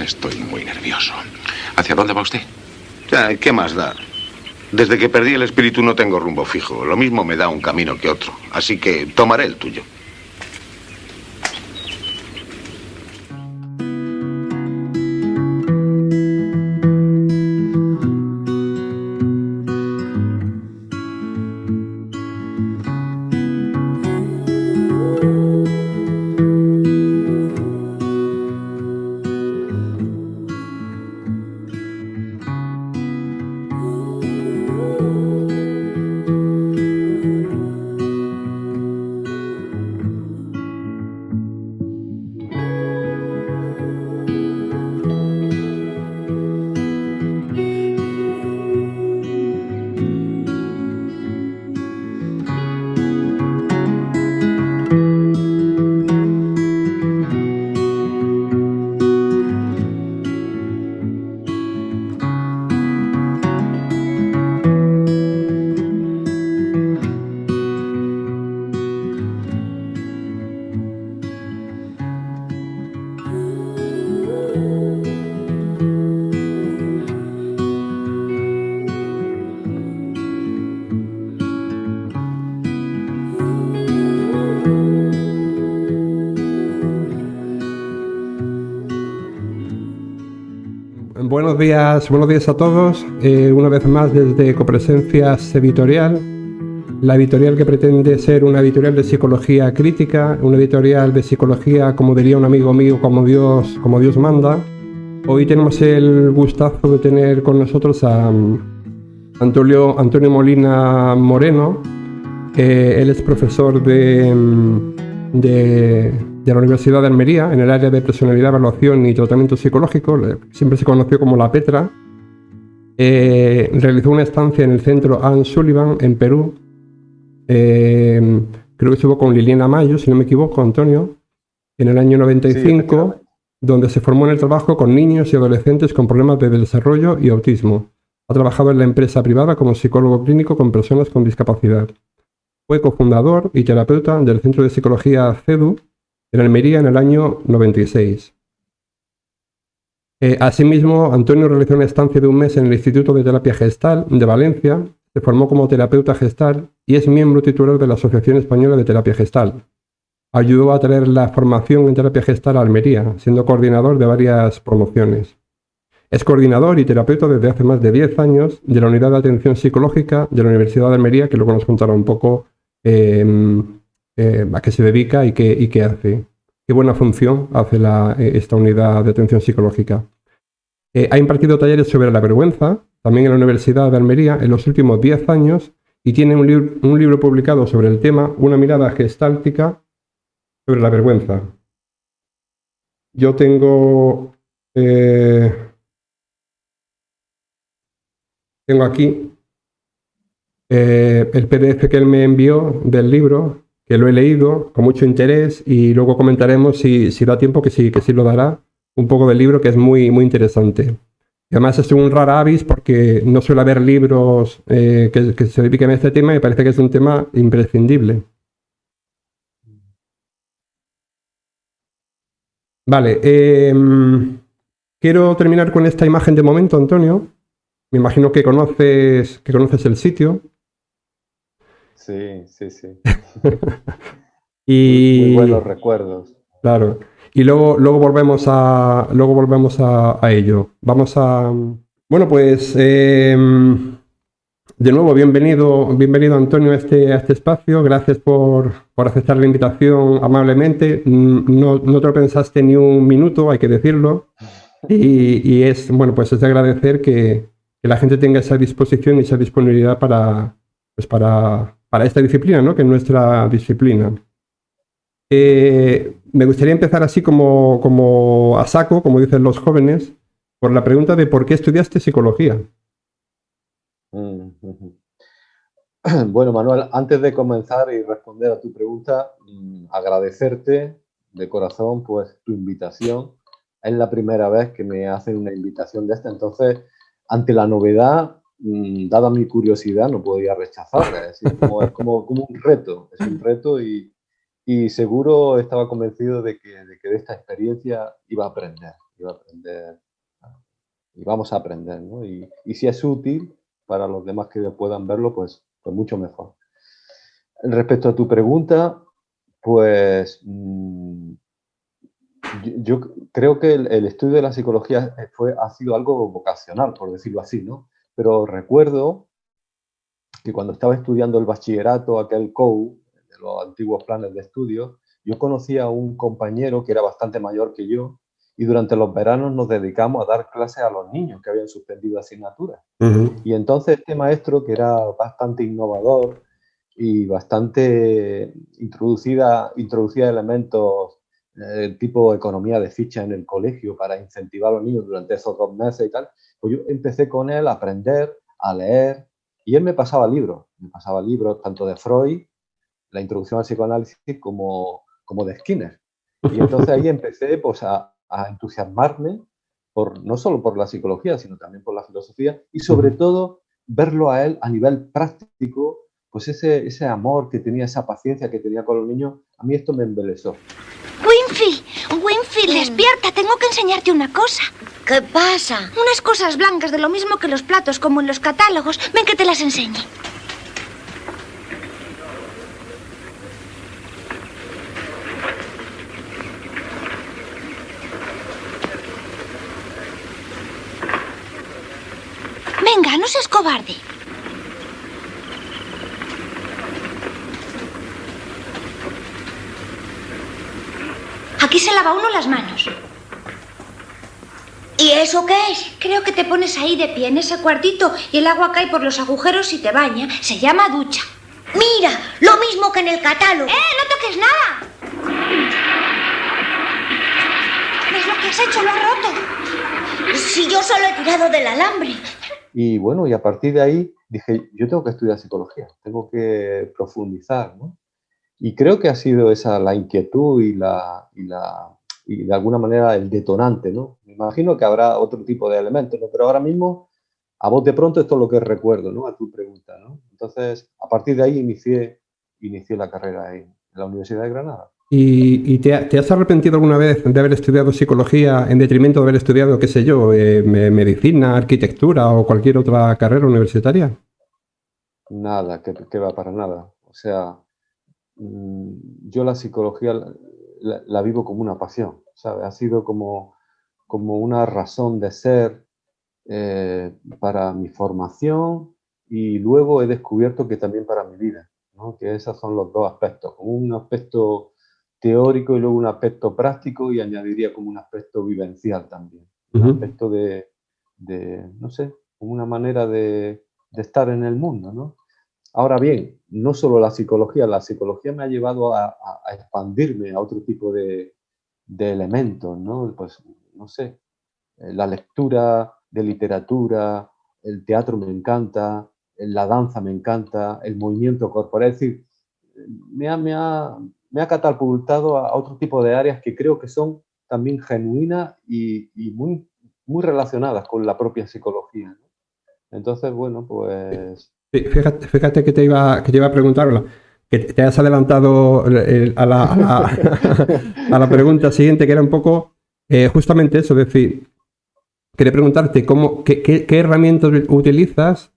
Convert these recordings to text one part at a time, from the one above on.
Estoy muy nervioso. ¿Hacia dónde va usted? Ya, ¿qué más da? Desde que perdí el espíritu no tengo rumbo fijo. Lo mismo me da un camino que otro. Así que tomaré el tuyo. Buenos días a todos. Una vez más desde Copresencias Editorial, la editorial que pretende ser una editorial de psicología crítica, una editorial de psicología, como diría un amigo mío, como Dios manda. Hoy tenemos el gustazo de tener con nosotros a Antonio Molina Moreno. Él es profesor de la Universidad de Almería en el área de personalidad, evaluación y tratamiento psicológico. Siempre se conoció como La Petra. Realizó una estancia en el centro Anne Sullivan en Perú. Creo que estuvo con Liliana Mayo, si no me equivoco, Antonio, en el año 95, sí, donde se formó en el trabajo con niños y adolescentes con problemas de desarrollo y autismo. Ha trabajado en la empresa privada como psicólogo clínico con personas con discapacidad. Fue cofundador y terapeuta del Centro de Psicología CEDU en Almería en el año 96. Asimismo, Antonio realizó una estancia de un mes en el Instituto de Terapia Gestal de Valencia, se formó como terapeuta gestal y es miembro titular de la Asociación Española de Terapia Gestal. Ayudó a traer la formación en terapia gestal a Almería, siendo coordinador de varias promociones. Es coordinador y terapeuta desde hace más de 10 años de la Unidad de Atención Psicológica de la Universidad de Almería, que luego nos contará un poco a qué se dedica y qué hace. Qué buena función hace esta unidad de atención psicológica. Ha impartido talleres sobre la vergüenza, también en la Universidad de Almería, en los últimos 10 años, y tiene un libro publicado sobre el tema, Una mirada gestáltica sobre la vergüenza. Yo tengo aquí el PDF que él me envió del libro, que lo he leído con mucho interés y luego comentaremos si da tiempo, que sí lo dará, un poco del libro, que es muy, muy interesante. Y además es un rara avis porque no suele haber libros que se dediquen a este tema y me parece que es un tema imprescindible. Vale, quiero terminar con esta imagen de momento, Antonio. Me imagino que conoces el sitio. Sí. Y muy buenos recuerdos. Claro. Y luego volvemos a ello. Vamos a... Bueno, pues de nuevo, bienvenido Antonio a este espacio. Gracias por aceptar la invitación amablemente. No te lo pensaste ni un minuto, hay que decirlo. Y es de agradecer que la gente tenga esa disposición y esa disponibilidad para esta disciplina, ¿no? Que es nuestra disciplina. Me gustaría empezar así como a saco, como dicen los jóvenes, por la pregunta de ¿por qué estudiaste psicología? Bueno, Manuel, antes de comenzar y responder a tu pregunta, agradecerte de corazón pues tu invitación. Es la primera vez que me hacen una invitación de esta, entonces ante la novedad, dada mi curiosidad, no podía rechazarla. Es como un reto, es un reto y seguro estaba convencido de que de esta experiencia iba a aprender. iba a aprender, y vamos a aprender, ¿no? Y si es útil para los demás que puedan verlo, pues mucho mejor. Respecto a tu pregunta, pues yo creo que el estudio de la psicología ha sido algo vocacional, por decirlo así, ¿no? Pero recuerdo que cuando estaba estudiando el bachillerato, aquel COU, de los antiguos planes de estudio, yo conocí a un compañero que era bastante mayor que yo y durante los veranos nos dedicamos a dar clases a los niños que habían suspendido asignaturas. Y entonces este maestro, que era bastante innovador y bastante introducía elementos tipo economía de ficha en el colegio para incentivar a los niños durante esos 2 meses y tal, pues yo empecé con él a aprender, a leer, y él me pasaba libros tanto de Freud, la introducción al psicoanálisis, como de Skinner. Y entonces ahí empecé pues, a entusiasmarme, no solo por la psicología, sino también por la filosofía, y sobre todo verlo a él a nivel práctico, pues ese amor que tenía, esa paciencia que tenía con los niños, a mí esto me embelesó. Winfield, despierta, tengo que enseñarte una cosa. ¿Qué pasa? Unas cosas blancas de lo mismo que los platos, como en los catálogos. Ven que te las enseñe. Venga, no seas cobarde. Aquí se lava uno las manos. ¿Y eso qué es? Creo que te pones ahí de pie en ese cuartito y el agua cae por los agujeros y te baña. Se llama ducha. Mira, lo mismo que en el catálogo. ¡No toques nada! ¿Ves lo que has hecho? Lo has roto. Si yo solo he tirado del alambre. Y bueno, y a partir de ahí dije, yo tengo que estudiar psicología, tengo que profundizar, ¿no? Y creo que ha sido esa la inquietud y de alguna manera el detonante, ¿no? Me imagino que habrá otro tipo de elementos, ¿no? Pero ahora mismo, a bote pronto, esto es lo que recuerdo, ¿no? A tu pregunta, ¿no? Entonces, a partir de ahí inicié la carrera en la Universidad de Granada. ¿Y te has arrepentido alguna vez de haber estudiado psicología en detrimento de haber estudiado, qué sé yo, medicina, arquitectura o cualquier otra carrera universitaria? Nada, que va para nada. O sea, yo la psicología la vivo como una pasión, ¿sabes? Ha sido como una razón de ser para mi formación y luego he descubierto que también para mi vida, ¿no? Que esos son los dos aspectos, como un aspecto teórico y luego un aspecto práctico y añadiría como un aspecto vivencial también. Un aspecto de, no sé, como una manera de estar en el mundo, ¿no? Ahora bien, no solo la psicología me ha llevado a expandirme a otro tipo de elementos, ¿no? Pues, no sé, la lectura de literatura, el teatro me encanta, la danza me encanta, el movimiento corporal, es decir, me ha catapultado a otro tipo de áreas que creo que son también genuinas y muy, muy relacionadas con la propia psicología, ¿no? Entonces, bueno, pues... Fíjate que te iba a preguntar, que te has adelantado a la pregunta siguiente, que era un poco justamente eso, es decir, quería preguntarte qué herramientas utilizas,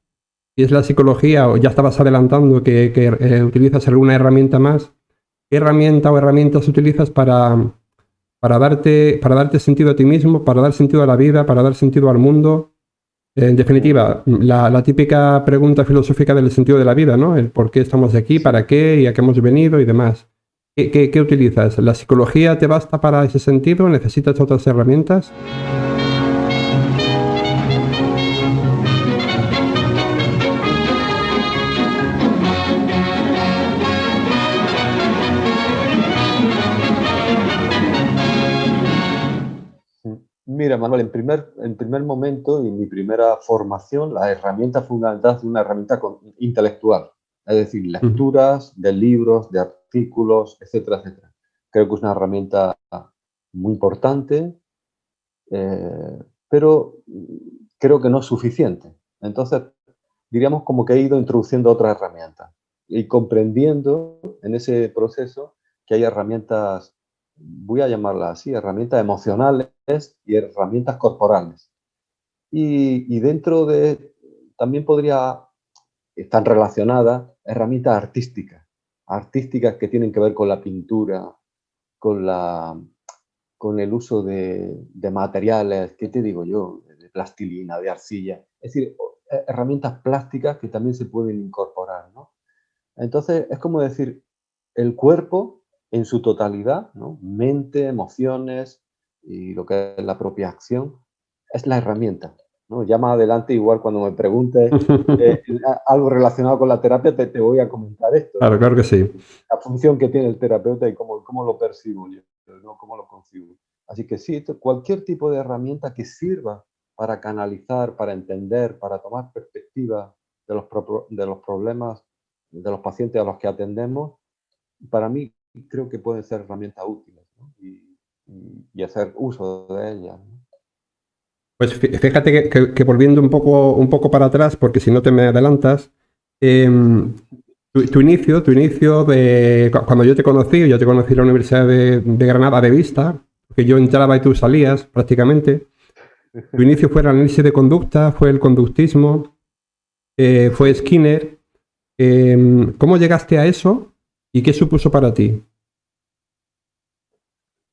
si es la psicología o ya estabas adelantando que utilizas alguna herramienta más, qué herramienta o herramientas utilizas para darte sentido a ti mismo, para dar sentido a la vida, para dar sentido al mundo. En definitiva, la típica pregunta filosófica del sentido de la vida, ¿no? El por qué estamos aquí, para qué y a qué hemos venido y demás. ¿Qué utilizas? ¿La psicología te basta para ese sentido? ¿Necesitas otras herramientas? Mira, Manuel, en primer momento, y en mi primera formación, la herramienta fundamental es una herramienta intelectual, es decir, lecturas de libros, de artículos, etcétera, etcétera. Creo que es una herramienta muy importante, pero creo que no es suficiente. Entonces, diríamos como que he ido introduciendo otras herramientas y comprendiendo en ese proceso que hay herramientas, voy a llamarlas así, herramientas emocionales, y herramientas corporales. Y dentro de, también están relacionadas herramientas artísticas que tienen que ver con la pintura, con el uso de materiales, ¿qué te digo yo? De plastilina, de arcilla. Es decir, herramientas plásticas que también se pueden incorporar, ¿no? Entonces, es como decir, el cuerpo en su totalidad, ¿no? Mente, emociones y lo que es la propia acción, es la herramienta, ¿no? Ya más adelante, igual cuando me preguntes algo relacionado con la terapia, te voy a comentar esto, ¿no? Claro, claro que sí. La función que tiene el terapeuta y cómo lo percibo yo, ¿no? Cómo lo concibo. Así que sí, cualquier tipo de herramienta que sirva para canalizar, para entender, para tomar perspectiva de los problemas de los pacientes a los que atendemos, para mí creo que pueden ser herramientas útiles, ¿no? y hacer uso de ellas, ¿no? Pues fíjate que volviendo un poco para atrás, porque si no te me adelantas, tu inicio de cuando yo te conocí en la Universidad de Granada de vista, que yo entraba y tú salías prácticamente. Tu inicio fue el análisis de conducta, fue el conductismo, fue Skinner. ¿Cómo llegaste a eso y qué supuso para ti?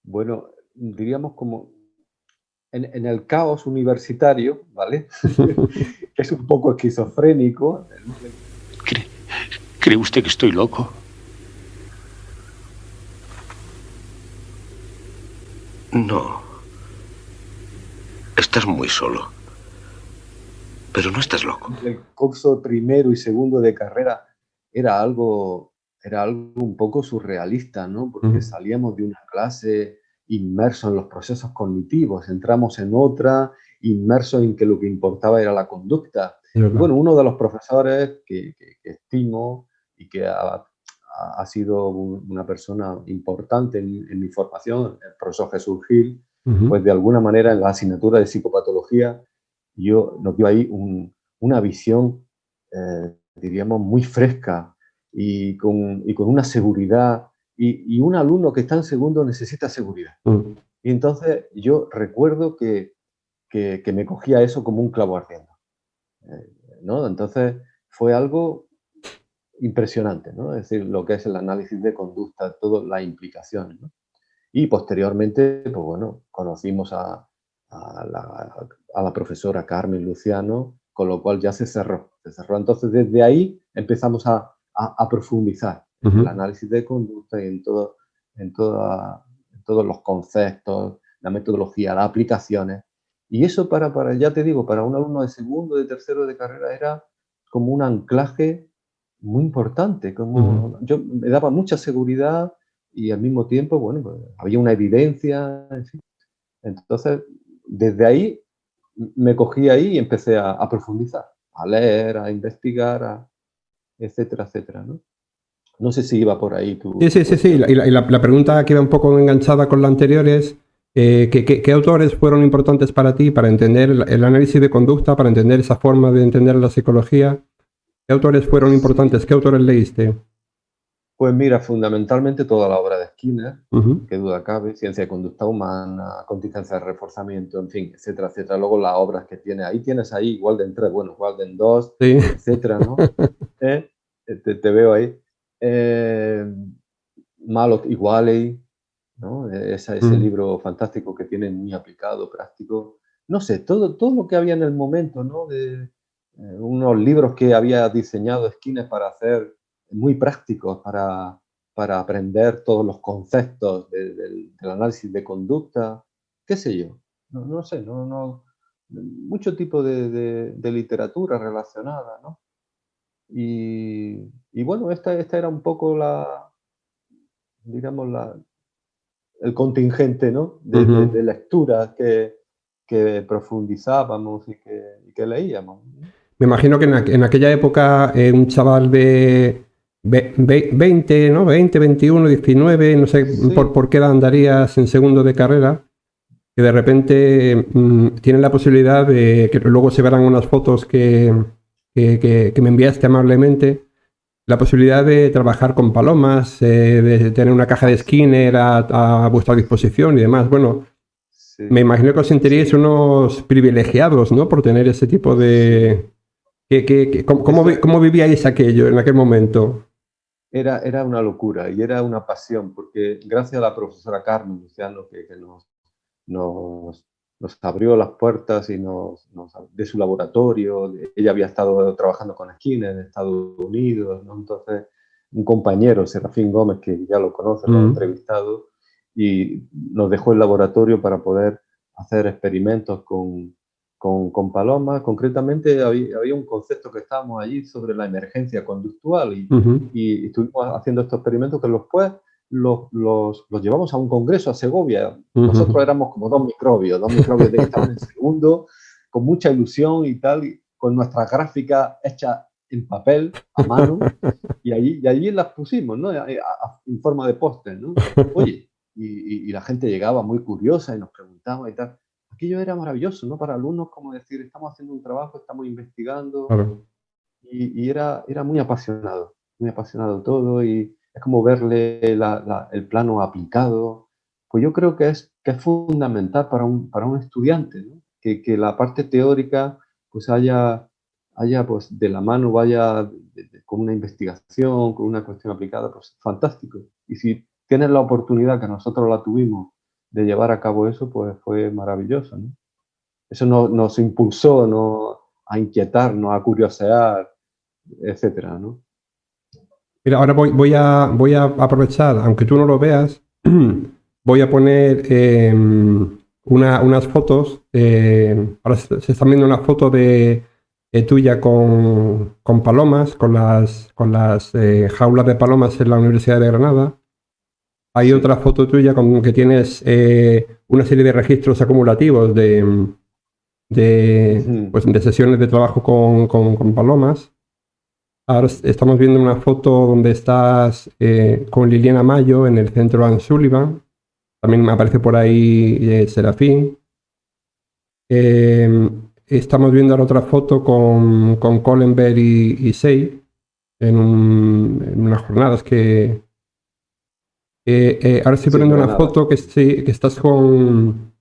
Bueno, diríamos como en el caos universitario, ¿vale? Que es un poco esquizofrénico. ¿Cree usted que estoy loco? No. Estás muy solo. Pero no estás loco. El curso primero y segundo de carrera era algo un poco surrealista, ¿no? Porque salíamos de una clase inmersos en los procesos cognitivos, entramos en otra, inmersos en que lo que importaba era la conducta. Y bueno, uno de los profesores que estimo y que ha sido una persona importante en mi formación, el profesor Jesús Gil, pues de alguna manera en la asignatura de psicopatología nos dio ahí una visión, diríamos, muy fresca y con una seguridad. Y un alumno que está en segundo necesita seguridad. Y entonces yo recuerdo que me cogía eso como un clavo ardiendo, ¿no? Entonces fue algo impresionante, ¿no? Es decir, lo que es el análisis de conducta, todas las implicaciones, ¿no? Y posteriormente, pues bueno, conocimos a la profesora Carmen Luciano, con lo cual ya se cerró. Entonces desde ahí empezamos a profundizar en el análisis de conducta y en todos los conceptos, la metodología, las aplicaciones. Y eso ya te digo, para un alumno de segundo, de tercero de carrera era como un anclaje muy importante. Yo me daba mucha seguridad y al mismo tiempo, bueno, pues, había una evidencia, en fin. Entonces, desde ahí me cogí ahí y empecé a profundizar, a leer, a investigar, etcétera, etcétera, ¿no? No sé si iba por ahí tú. Sí. Y la pregunta que iba un poco enganchada con la anterior es ¿qué autores fueron importantes para ti para entender el análisis de conducta, para entender esa forma de entender la psicología? ¿Qué autores fueron importantes? ¿Qué autores leíste? Pues mira, fundamentalmente toda la obra de Skinner, que duda cabe, Ciencia de Conducta Humana, Contingencia de Reforzamiento, en fin, etcétera, etcétera. Luego las obras que tiene ahí, tienes ahí Walden 3, bueno, Walden 2, sí, etcétera, ¿no? Te veo ahí. Mallock y Waley, ¿no? Ese libro fantástico que tiene muy aplicado, práctico. No sé, todo lo que había en el momento, ¿no? De unos libros que había diseñado Skinner para hacer muy prácticos, para aprender todos los conceptos del análisis de conducta, qué sé yo. No sé, mucho tipo de literatura relacionada, ¿no? Y bueno, esta era un poco digamos, el contingente, ¿no? de lecturas que profundizábamos y que leíamos. Me imagino que en aquella época un chaval de 20, ¿no? 20, 21, 19, no sé sí, por qué edad andarías en segundo de carrera, que de repente tienen la posibilidad de que luego se verán unas fotos que me enviaste amablemente, la posibilidad de trabajar con palomas, de tener una caja de Skinner a vuestra disposición y demás. Bueno, sí. Me imagino que os sentiríais unos privilegiados, ¿no? Por tener ese tipo de... ¿Cómo vivíais aquello en aquel momento? Era una locura y era una pasión, porque gracias a la profesora Carmen Luciano, que nos, nos abrió las puertas y de su laboratorio. Ella había estado trabajando con Skinner en Estados Unidos, ¿no? Entonces, un compañero, Serafín Gómez, que ya lo conoce, lo he entrevistado, y nos dejó el laboratorio para poder hacer experimentos con palomas. Concretamente, había un concepto que estábamos allí sobre la emergencia conductual y estuvimos haciendo estos experimentos que después los llevamos a un congreso a Segovia. Nosotros éramos como dos microbios de que estaban en segundo, con mucha ilusión y tal, y con nuestras gráficas hechas en papel, a mano, y allí las pusimos, ¿no? En forma de póster, ¿no? Oye, y la gente llegaba muy curiosa y nos preguntaba y tal. Aquello era maravilloso, ¿no? Para alumnos, como decir, estamos haciendo un trabajo, estamos investigando, Claro. y era muy apasionado todo, y es como verle el plano aplicado. Pues yo creo que es fundamental para un estudiante, ¿no? Que la parte teórica pues haya pues de la mano, vaya con una investigación, con una cuestión aplicada, pues fantástico. Y si tienes la oportunidad, que nosotros la tuvimos, de llevar a cabo eso, pues fue maravilloso, ¿no? Eso nos impulsó, ¿no?, a inquietarnos, a curiosear, etcétera, ¿no? Mira, ahora voy a aprovechar, aunque tú no lo veas, voy a poner unas fotos. Ahora se están viendo una foto tuya con palomas, con las jaulas de palomas en la Universidad de Granada. Hay otra foto tuya con que tienes una serie de registros acumulativos de sesiones de trabajo con palomas. Ahora estamos viendo una foto donde estás con Liliana Mayo en el centro Anne Sullivan. También me aparece por ahí Serafín. Estamos viendo ahora otra foto con Collenberg y Say en unas jornadas que... ahora estoy poniendo una foto que estás con...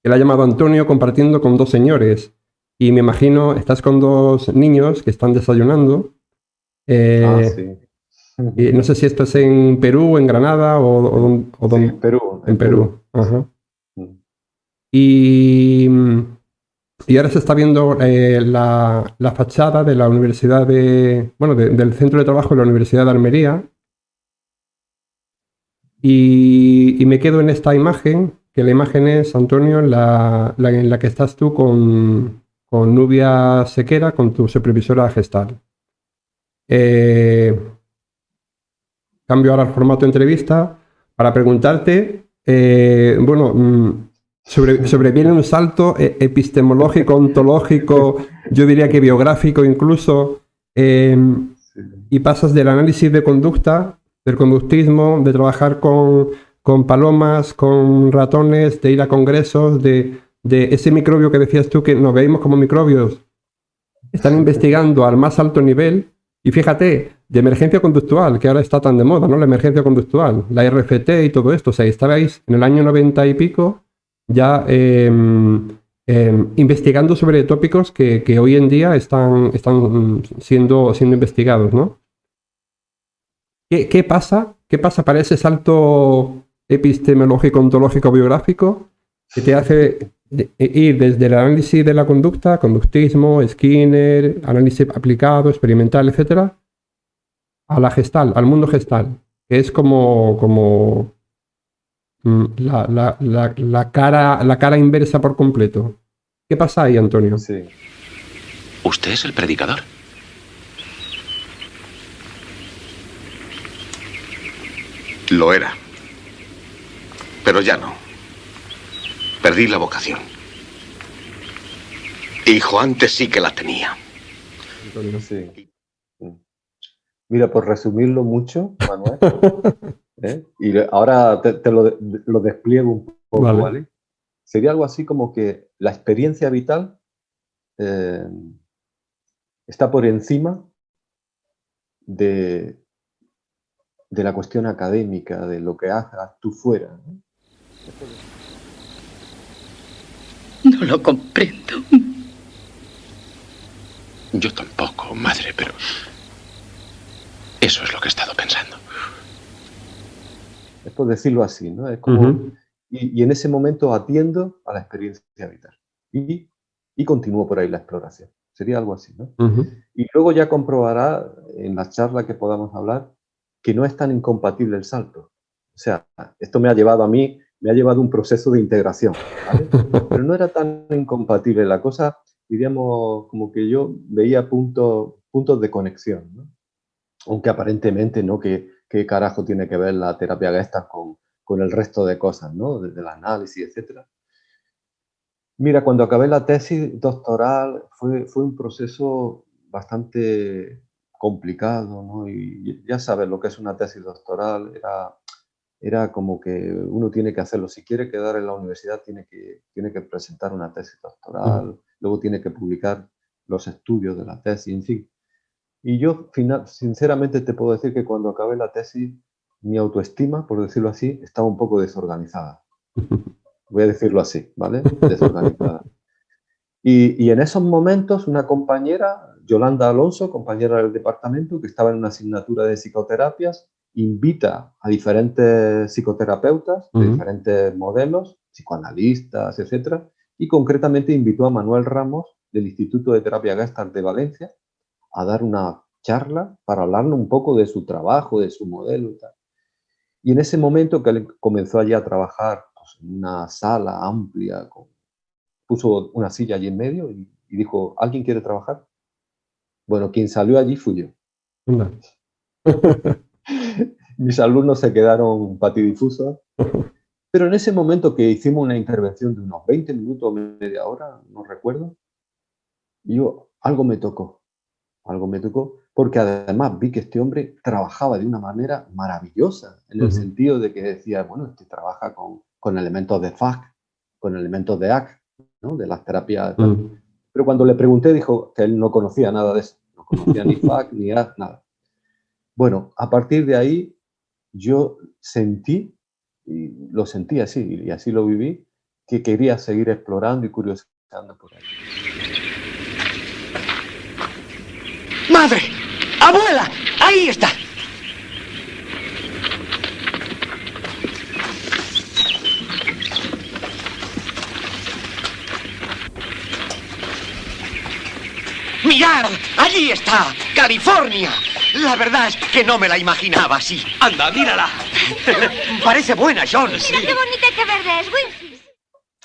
que la ha llamado Antonio, compartiendo con dos señores. Y me imagino, estás con dos niños que están desayunando. Sí. Y no sé si esto es en Perú, en Granada o Sí, en Perú. En Perú. Ajá. Mm. Y ahora se está viendo la fachada de la Universidad del centro de trabajo de la Universidad de Almería. Y me quedo en esta imagen, que la imagen es, Antonio, en la que estás tú con Nubia Sequera, con tu supervisora gestal. Cambio ahora el formato de entrevista para preguntarte, sobreviene un salto epistemológico, ontológico, yo diría que biográfico incluso, y pasas del análisis de conducta, del conductismo, de trabajar con palomas, con ratones, de ir a congresos, de ese microbio que decías tú que nos veíamos como microbios, están investigando al más alto nivel. Y fíjate, de emergencia conductual, que ahora está tan de moda, ¿no? La emergencia conductual, la RFT y todo esto. O sea, estabais en el año 90 y pico ya investigando sobre tópicos que hoy en día están siendo investigados, ¿no? ¿Qué pasa? ¿Qué pasa para ese salto epistemológico, ontológico, biográfico que te hace ir desde el análisis de la conducta, conductismo, Skinner, análisis aplicado, experimental, etcétera, a la gestal, al mundo gestal, que es como la cara inversa por completo? ¿Qué pasa ahí, Antonio? Sí. ¿Usted es el predicador? Lo era. Pero ya no. Perdí la vocación. Hijo, antes sí que la tenía. Sí. Mira, por resumirlo mucho, Manuel, y ahora te lo despliego un poco, ¿vale? Sería algo así como que la experiencia vital está por encima de la cuestión académica, de lo que hagas tú fuera, ¿no? No lo comprendo. Yo tampoco, madre, pero eso es lo que he estado pensando. Es por decirlo así, ¿no? Es como... Y en ese momento atiendo a la experiencia vital. Y continúo por ahí la exploración. Sería algo así, ¿no? Y luego ya comprobará en la charla que podamos hablar que no es tan incompatible el salto. O sea, esto me ha llevado a mí, me ha llevado un proceso de integración, ¿vale? Pero no era tan incompatible. La cosa, diríamos, como que yo veía puntos de conexión, ¿no? Aunque aparentemente, ¿no? ¿Qué carajo tiene que ver la terapia Gestalt con el resto de cosas, ¿no? Desde el análisis, etcétera. Mira, cuando acabé la tesis doctoral fue un proceso bastante complicado, ¿no? Y ya sabes lo que es una tesis doctoral, era como que uno tiene que hacerlo. Si quiere quedar en la universidad, tiene que presentar una tesis doctoral, luego tiene que publicar los estudios de la tesis, en fin. Y yo, sinceramente, te puedo decir que cuando acabé la tesis, mi autoestima, por decirlo así, estaba un poco desorganizada. Voy a decirlo así, ¿vale? Desorganizada. Y en esos momentos, una compañera, Yolanda Alonso, compañera del departamento, que estaba en una asignatura de psicoterapias, invita a diferentes psicoterapeutas de diferentes modelos, psicoanalistas, etcétera, y concretamente invitó a Manuel Ramos del Instituto de Terapia Gestalt de Valencia a dar una charla para hablarle un poco de su trabajo, de su modelo y tal. Y en ese momento que él comenzó allí a trabajar pues, en una sala amplia, puso una silla allí en medio y dijo, ¿alguien quiere trabajar? Bueno, quien salió allí fui yo. Mis alumnos se quedaron patidifusos, pero en ese momento que hicimos una intervención de unos 20 minutos o media hora, no recuerdo, algo me tocó, porque además vi que este hombre trabajaba de una manera maravillosa, en el sentido de que decía, bueno, este trabaja con elementos de FAC, con elementos de AC, ¿no? De las terapias. Pero cuando le pregunté, dijo que él no conocía nada de eso, no conocía ni FAC, ni AC, nada. Bueno, a partir de ahí, yo sentí, y lo sentí así, y así lo viví, que quería seguir explorando y curioseando por ahí. ¡Madre! ¡Abuela! ¡Ahí está! ¡Mirad! ¡Allí está! ¡California! La verdad es que no me la imaginaba así. ¡Anda, mírala! Parece buena, John. Mira qué bonita y qué verde es, Winfield.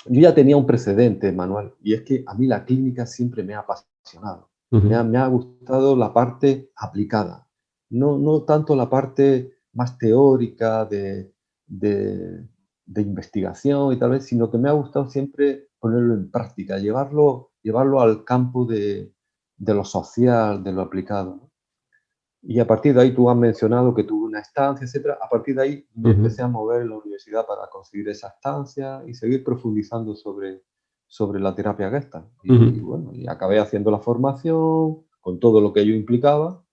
Yo ya tenía un precedente, Manuel, y es que a mí la clínica siempre me ha apasionado. Me ha gustado la parte aplicada, no tanto la parte más teórica de investigación y tal vez, sino que me ha gustado siempre ponerlo en práctica, llevarlo al campo de lo social, de lo aplicado, ¿no? Y a partir de ahí tú has mencionado que tuve una estancia, etcétera. A partir de ahí me empecé a mover en la universidad para conseguir esa estancia y seguir profundizando sobre la terapia Gestalt. Y bueno, y acabé haciendo la formación con todo lo que ello implicaba.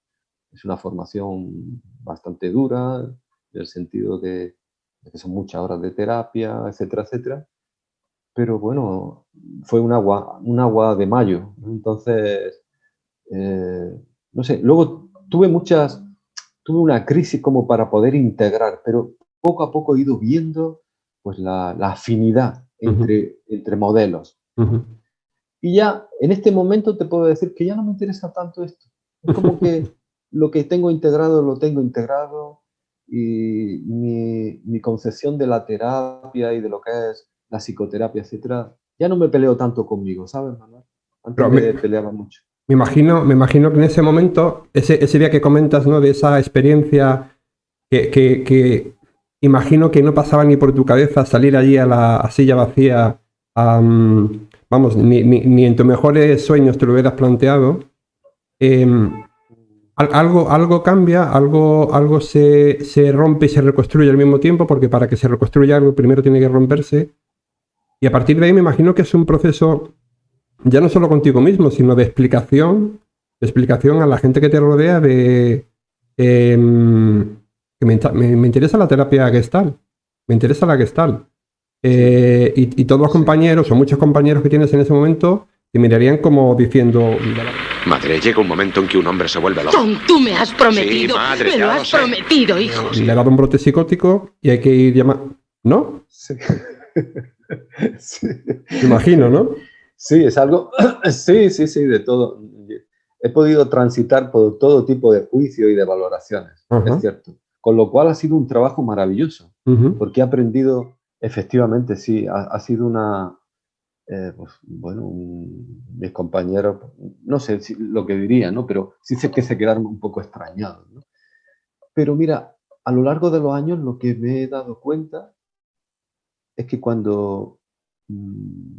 Es una formación bastante dura, en el sentido de que son muchas horas de terapia, etcétera, etcétera. Pero bueno, fue un agua de mayo. Entonces, no sé, luego tuve una crisis como para poder integrar, pero poco a poco he ido viendo pues la afinidad entre modelos. Y ya en este momento te puedo decir que ya no me interesa tanto esto. Es como que lo que tengo integrado, lo tengo integrado, y mi concepción de la terapia y de lo que es la psicoterapia, etcétera, ya no me peleo tanto conmigo, ¿sabes, Manuel? Antes me peleaba mucho. Me imagino que en ese momento, ese día que comentas, ¿no? De esa experiencia que imagino que no pasaba ni por tu cabeza salir allí a la silla vacía, vamos, ni en tus mejores sueños te lo hubieras planteado. Algo cambia, algo se rompe y se reconstruye al mismo tiempo, porque para que se reconstruya algo primero tiene que romperse. Y a partir de ahí me imagino que es un proceso ya no solo contigo mismo, sino de explicación a la gente que te rodea de que me interesa la terapia Gestalt, me interesa la Gestalt. y todos los compañeros o muchos compañeros que tienes en ese momento te mirarían como diciendo... Madre, llega un momento en que un hombre se vuelve loco. Tom, tú me has prometido. Sí, madre, me ya lo lo has sé. prometido, hijo. Le ha dado un brote psicótico y hay que ir llamando... ¿No? Sí. Sí. Me imagino, ¿no? Sí, es algo, sí, de todo. He podido transitar por todo tipo de juicios y de valoraciones, Ajá. es cierto. Con lo cual ha sido un trabajo maravilloso, Ujú. porque he aprendido, efectivamente, sí, ha sido una, pues, bueno, mis compañeros, no sé lo que diría, ¿no? Pero sí sé que se quedaron un poco extrañados, ¿no? Pero mira, a lo largo de los años lo que me he dado cuenta es que cuando, mm,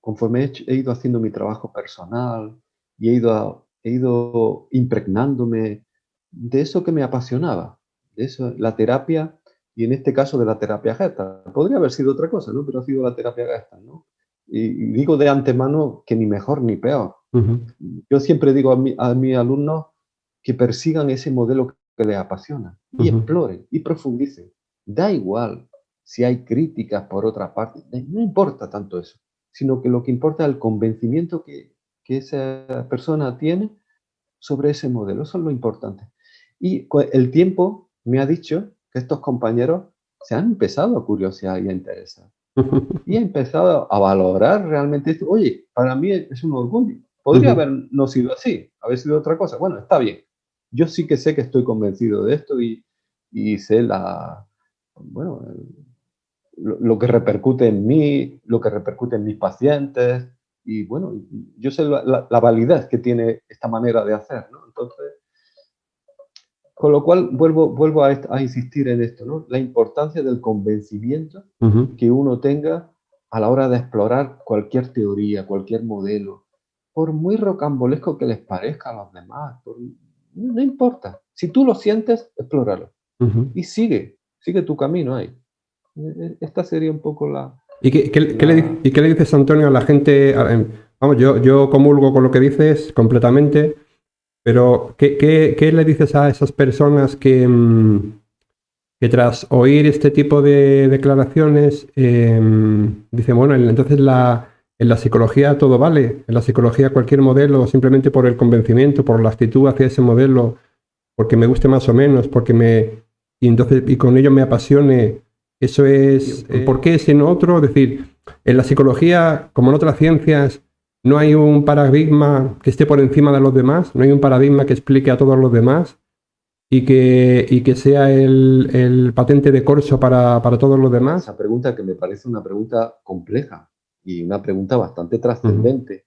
conforme he ido haciendo mi trabajo personal y he ido impregnándome de eso que me apasionaba, de eso, la terapia, y en este caso de la terapia Gestalt. Podría haber sido otra cosa, ¿no? Pero ha sido la terapia Gestalt, ¿no? Y digo de antemano que ni mejor ni peor. Ujú. Yo siempre digo a mis alumnos que persigan ese modelo que les apasiona y Ujú. exploren y profundicen. Da igual si hay críticas por otra parte, no importa tanto eso, sino que lo que importa es el convencimiento que esa persona tiene sobre ese modelo. Eso es lo importante. Y el tiempo me ha dicho que estos compañeros se han empezado a curiosear y a interesar. Y he empezado a valorar realmente esto. Oye, para mí es un orgullo. Podría Ujú. haber no sido así, haber sido otra cosa. Bueno, está bien. Yo sí que sé que estoy convencido de esto y sé bueno, lo que repercute en mí, lo que repercute en mis pacientes. Y bueno, yo sé la validez que tiene esta manera de hacer, ¿no? Entonces, con lo cual vuelvo a insistir en esto, ¿no? La importancia del convencimiento Ujú. que uno tenga a la hora de explorar cualquier teoría, cualquier modelo, por muy rocambolesco que les parezca a los demás, no importa. Si tú lo sientes, explóralo Ujú. y sigue tu camino ahí. Esta sería un poco ¿Y la... qué le dices, Antonio, a la gente? Vamos, yo comulgo con lo que dices completamente, pero ¿qué le dices a esas personas que tras oír este tipo de declaraciones dicen, bueno, entonces en la psicología todo vale, en la psicología cualquier modelo, simplemente por el convencimiento, por la actitud hacia ese modelo, porque me guste más o menos, y entonces y con ello me apasione, eso es, ¿por qué si no otro? Es decir, en la psicología, como en otras ciencias, no hay un paradigma que esté por encima de los demás, no hay un paradigma que explique a todos los demás y que sea el patente de corso para todos los demás. Esa pregunta que me parece una pregunta compleja y una pregunta bastante Ujú. trascendente.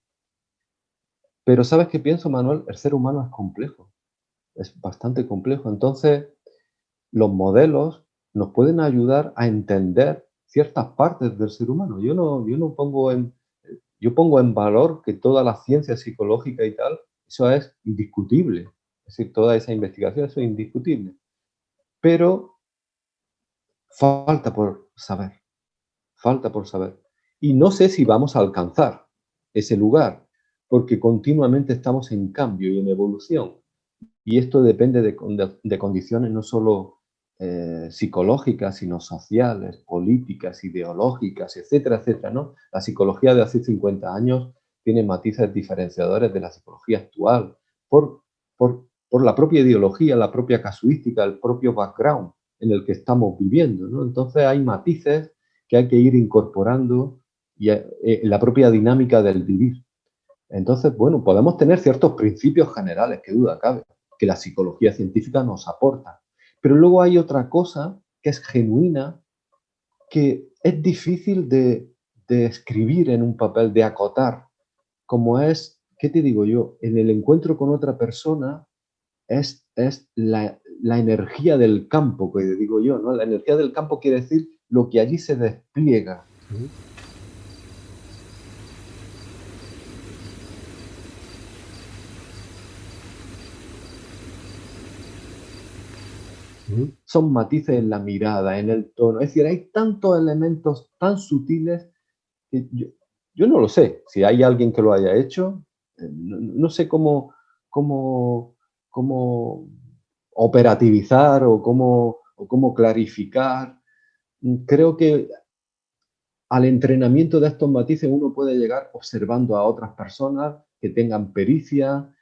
Pero ¿sabes qué pienso, Manuel? El ser humano es complejo, es bastante complejo. Entonces, los modelos nos pueden ayudar a entender ciertas partes del ser humano. Yo pongo en valor que toda la ciencia psicológica y tal, eso es indiscutible. Es decir, toda esa investigación, eso es indiscutible. Pero falta por saber, falta por saber. Y no sé si vamos a alcanzar ese lugar, porque continuamente estamos en cambio y en evolución. Y esto depende de condiciones no solo psicológicas, sino sociales, políticas, ideológicas, etcétera, etcétera, ¿no? La psicología de hace 50 años tiene matices diferenciadores de la psicología actual por la propia ideología, la propia casuística, el propio background en el que estamos viviendo, ¿no? Entonces hay matices que hay que ir incorporando y la propia dinámica del vivir. Entonces, bueno, podemos tener ciertos principios generales, que duda cabe, que la psicología científica nos aporta. Pero luego hay otra cosa que es genuina, que es difícil de escribir en un papel, de acotar, como es, ¿qué te digo yo? En el encuentro con otra persona es la energía del campo, que digo yo, ¿no? La energía del campo quiere decir lo que allí se despliega. Ujú. Son matices en la mirada, en el tono. Es decir, hay tantos elementos tan sutiles que yo no lo sé. Si hay alguien que lo haya hecho, no sé cómo, cómo operativizar o cómo clarificar. Creo que al entrenamiento de estos matices uno puede llegar observando a otras personas que tengan pericia,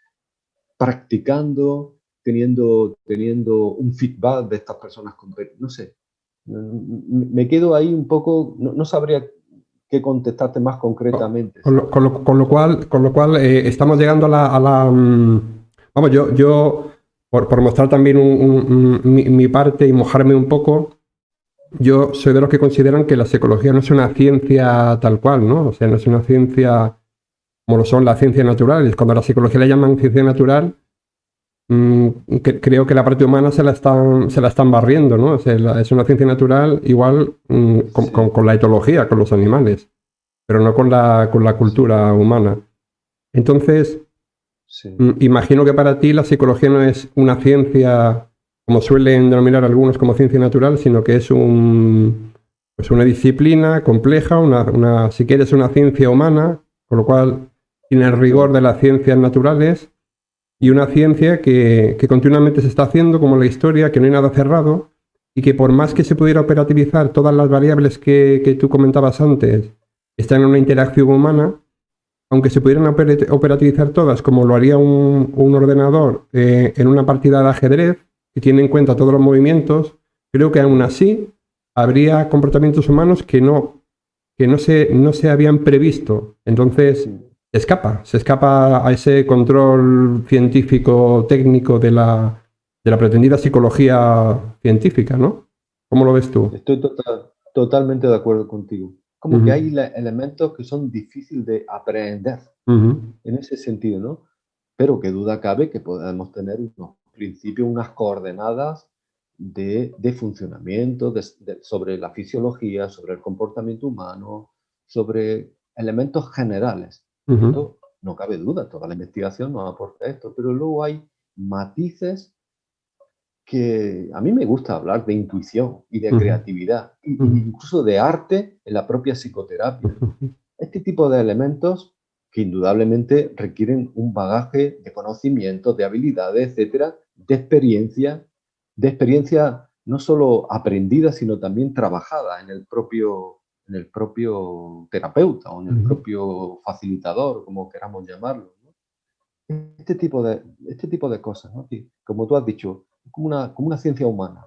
practicando, teniendo un feedback de estas personas no sé. Me quedo ahí un poco, no sabría qué contestarte más concretamente. Con lo cual estamos llegando vamos, yo por mostrar también mi parte y mojarme un poco, yo soy de los que consideran que la psicología no es una ciencia tal cual, ¿no? O sea, no es una ciencia como lo son las ciencias naturales. Cuando a la psicología le llaman ciencia natural, creo que la parte humana se la están barriendo, ¿no? O sea, es una ciencia natural igual con la etología, con los animales, pero no con la cultura humana. Entonces, imagino que para ti la psicología no es una ciencia, como suelen denominar algunos como ciencia natural, sino que es pues una disciplina compleja, si quieres, una ciencia humana, con lo cual tiene el rigor de las ciencias naturales, y una ciencia que continuamente se está haciendo, como la historia, que no hay nada cerrado, y que por más que se pudiera operativizar todas las variables que tú comentabas antes, están en una interacción humana, aunque se pudieran operativizar todas, como lo haría un ordenador en una partida de ajedrez, que tiene en cuenta todos los movimientos, creo que aún así habría comportamientos humanos que no se habían previsto. Entonces, se escapa a ese control científico técnico de la pretendida psicología científica, ¿no? ¿Cómo lo ves tú? Estoy totalmente de acuerdo contigo. Como que hay elementos que son difíciles de aprender en ese sentido, ¿no? Pero qué duda cabe que podemos tener unos principios, unas coordenadas de funcionamiento, sobre la fisiología, sobre el comportamiento humano, sobre elementos generales. Esto no cabe duda, toda la investigación nos aporta esto, pero luego hay matices que a mí me gusta hablar de intuición y de creatividad, incluso de arte en la propia psicoterapia. Este tipo de elementos que indudablemente requieren un bagaje de conocimientos, de habilidades, etcétera, de experiencia no solo aprendida, sino también trabajada en el propio terapeuta o en el propio facilitador, como queramos llamarlo, ¿no? Este tipo de cosas, ¿no? Que, como tú has dicho, como una ciencia humana.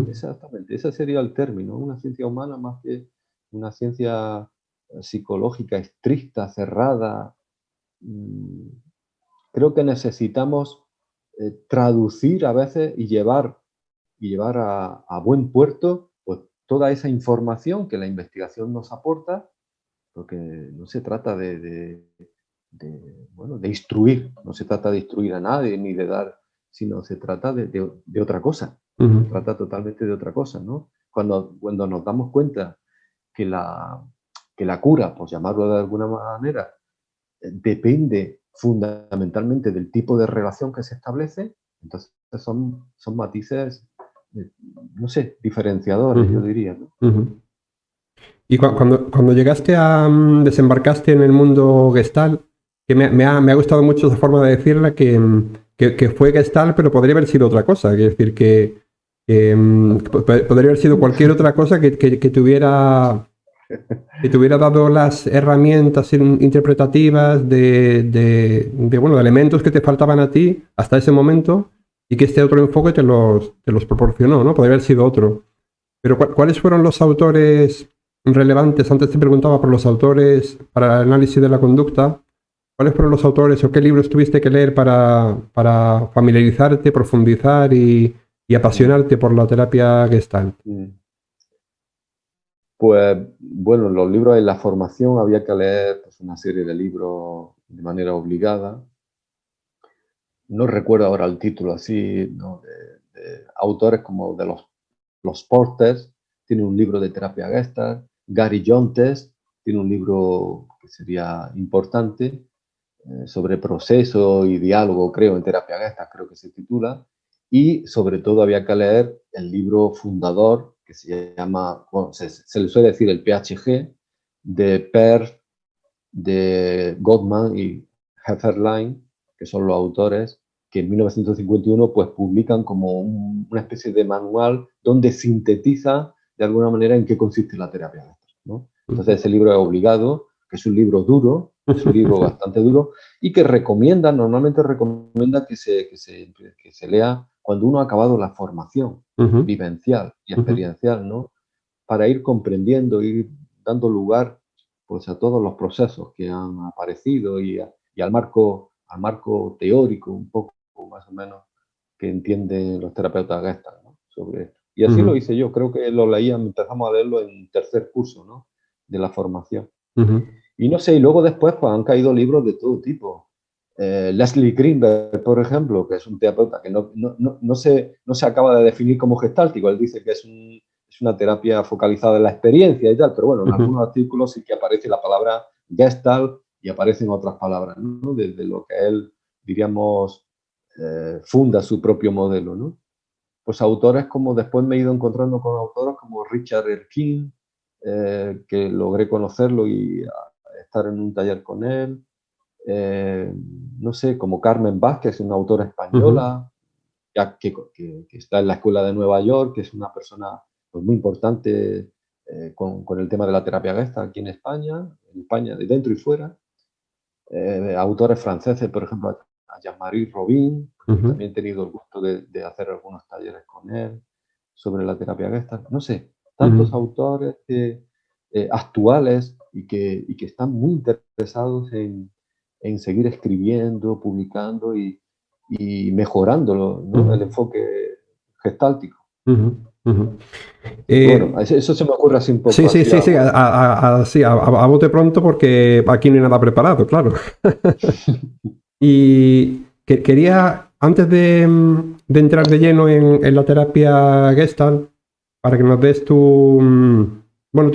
Exactamente, ese sería el término, una ciencia humana más que una ciencia psicológica estricta, cerrada. Creo que necesitamos traducir a veces y llevar a buen puerto pues, toda esa información que la investigación nos aporta, porque no se trata de instruir, no se trata de instruir a nadie ni de dar, sino se trata de otra cosa, se trata totalmente de otra cosa, ¿no? Cuando nos damos cuenta que la cura, por llamarlo de alguna manera, depende fundamentalmente del tipo de relación que se establece, entonces son matices, no sé, diferenciadores, yo diría, ¿no? Y cuando llegaste desembarcaste en el mundo Gestalt, que me ha gustado mucho esa forma de decirla, que fue Gestalt, pero podría haber sido otra cosa. Es decir, que podría haber sido cualquier otra cosa que te hubiera dado las herramientas interpretativas de elementos que te faltaban a ti hasta ese momento, y que este otro enfoque te los proporcionó, ¿no? Podría haber sido otro. Pero ¿cuáles fueron los autores relevantes? Antes te preguntaba por los autores para el análisis de la conducta. ¿Cuáles fueron los autores o qué libros tuviste que leer para familiarizarte, profundizar y apasionarte por la terapia Gestalt? Pues bueno, los libros en la formación había que leer pues, una serie de libros de manera obligada. No recuerdo ahora el título así, ¿no? de autores como de los Porters, tiene un libro de terapia Gestalt. Gary Jontes tiene un libro que sería importante sobre proceso y diálogo, creo, en terapia Gestalt, creo que se titula. Y sobre todo había que leer el libro fundador, que se llama, bueno, se le suele decir el PHG, de Peirce, de Gottman y Hefferlein, que son los autores que en 1951 pues, publican como una especie de manual donde sintetiza de alguna manera en qué consiste la terapia Gestalt, ¿no? Entonces ese libro es obligado, que es un libro duro, es un libro bastante duro, y que normalmente recomienda que se lea cuando uno ha acabado la formación vivencial y experiencial, ¿no? Para ir comprendiendo, ir dando lugar pues, a todos los procesos que han aparecido y al marco teórico, un poco más o menos, que entienden los terapeutas Gestalt, ¿no? Sobre esto. Y así lo hice yo, creo que lo leía, empezamos a leerlo en tercer curso, ¿no? De la formación. Y no sé, y luego después pues, han caído libros de todo tipo. Leslie Greenberg, por ejemplo, que es un terapeuta que no se acaba de definir como gestáltico, él dice que es una terapia focalizada en la experiencia y tal, pero bueno, en algunos artículos sí que aparece la palabra Gestalt y aparecen otras palabras, ¿no? Desde lo que él, diríamos, funda su propio modelo, ¿no? Pues autores como después me he ido encontrando con autores como Richard Erskine, que logré conocerlo y estar en un taller con él. No sé, como Carmen Vázquez, una autora española, ya que está en la Escuela de Nueva York, que es una persona pues, muy importante con el tema de la terapia Gestalt aquí en España, de dentro y fuera. Autores franceses, por ejemplo, a Jean-Marie Robin, también he tenido el gusto de hacer algunos talleres con él sobre la terapia Gestalt. No sé, tantos autores actuales y que están muy interesados en seguir escribiendo, publicando y mejorándolo, ¿no? El enfoque gestáltico. Bueno, eso se me ocurre así un poco. Sí, a bote pronto porque aquí no hay nada preparado, claro. Y quería, antes de entrar de lleno en la terapia Gestalt, para que nos des tus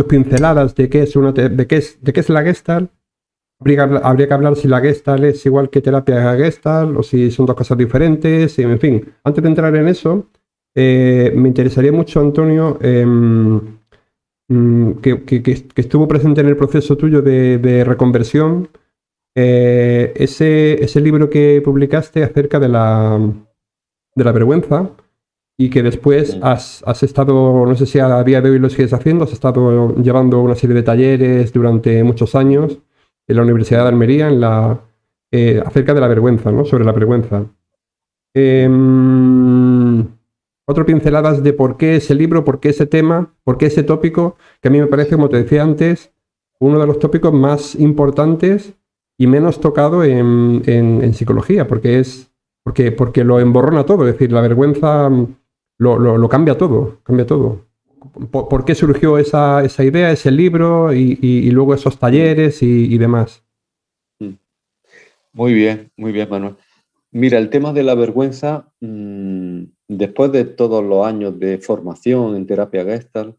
pinceladas de qué es la Gestalt. Habría que hablar si la Gestalt es igual que terapia Gestalt o si son dos cosas diferentes. En fin, antes de entrar en eso, me interesaría mucho, Antonio, que estuvo presente en el proceso tuyo de reconversión, ese libro que publicaste acerca de la vergüenza y que después has estado, no sé si a día de hoy lo sigues haciendo, has estado llevando una serie de talleres durante muchos años en la Universidad de Almería acerca de la vergüenza, ¿no? Sobre la vergüenza. Otro pinceladas de por qué ese libro, por qué ese tema, por qué ese tópico, que a mí me parece, como te decía antes, uno de los tópicos más importantes y menos tocado en psicología, porque lo emborrona todo, es decir, la vergüenza lo cambia todo, ¿Por qué surgió esa idea, ese libro y luego esos talleres y demás? Muy bien, Manuel. Mira, el tema de la vergüenza, después de todos los años de formación en terapia Gestalt,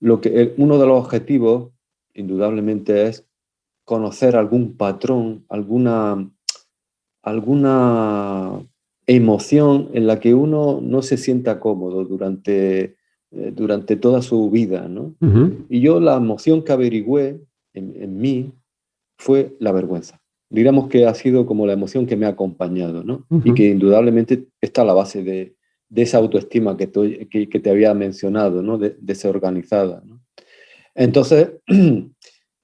uno de los objetivos, indudablemente, es conocer algún patrón, alguna emoción en la que uno no se sienta cómodo durante toda su vida, ¿no? Y yo la emoción que averigüé en mí fue la vergüenza. Digamos que ha sido como la emoción que me ha acompañado, ¿no? Y que indudablemente está a la base de esa autoestima que te había mencionado, ¿no? Desorganizada, ¿no? Entonces,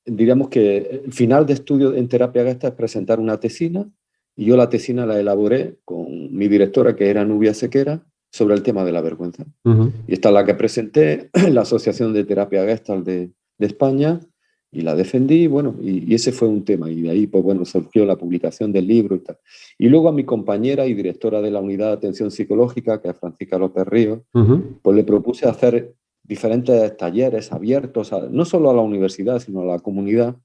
digamos que el final de estudio en terapia Gestalt es presentar una tesina, y yo la tesina la elaboré con mi directora, que era Nubia Sequera, sobre el tema de la vergüenza. Y esta es la que presenté en la Asociación de Terapia Gestalt de España, y la defendí, bueno, y ese fue un tema, y de ahí, pues bueno, surgió la publicación del libro y tal. Y luego a mi compañera y directora de la Unidad de Atención Psicológica, que es Francisca López Ríos, pues le propuse hacer diferentes talleres abiertos, no solo a la universidad, sino a la comunidad.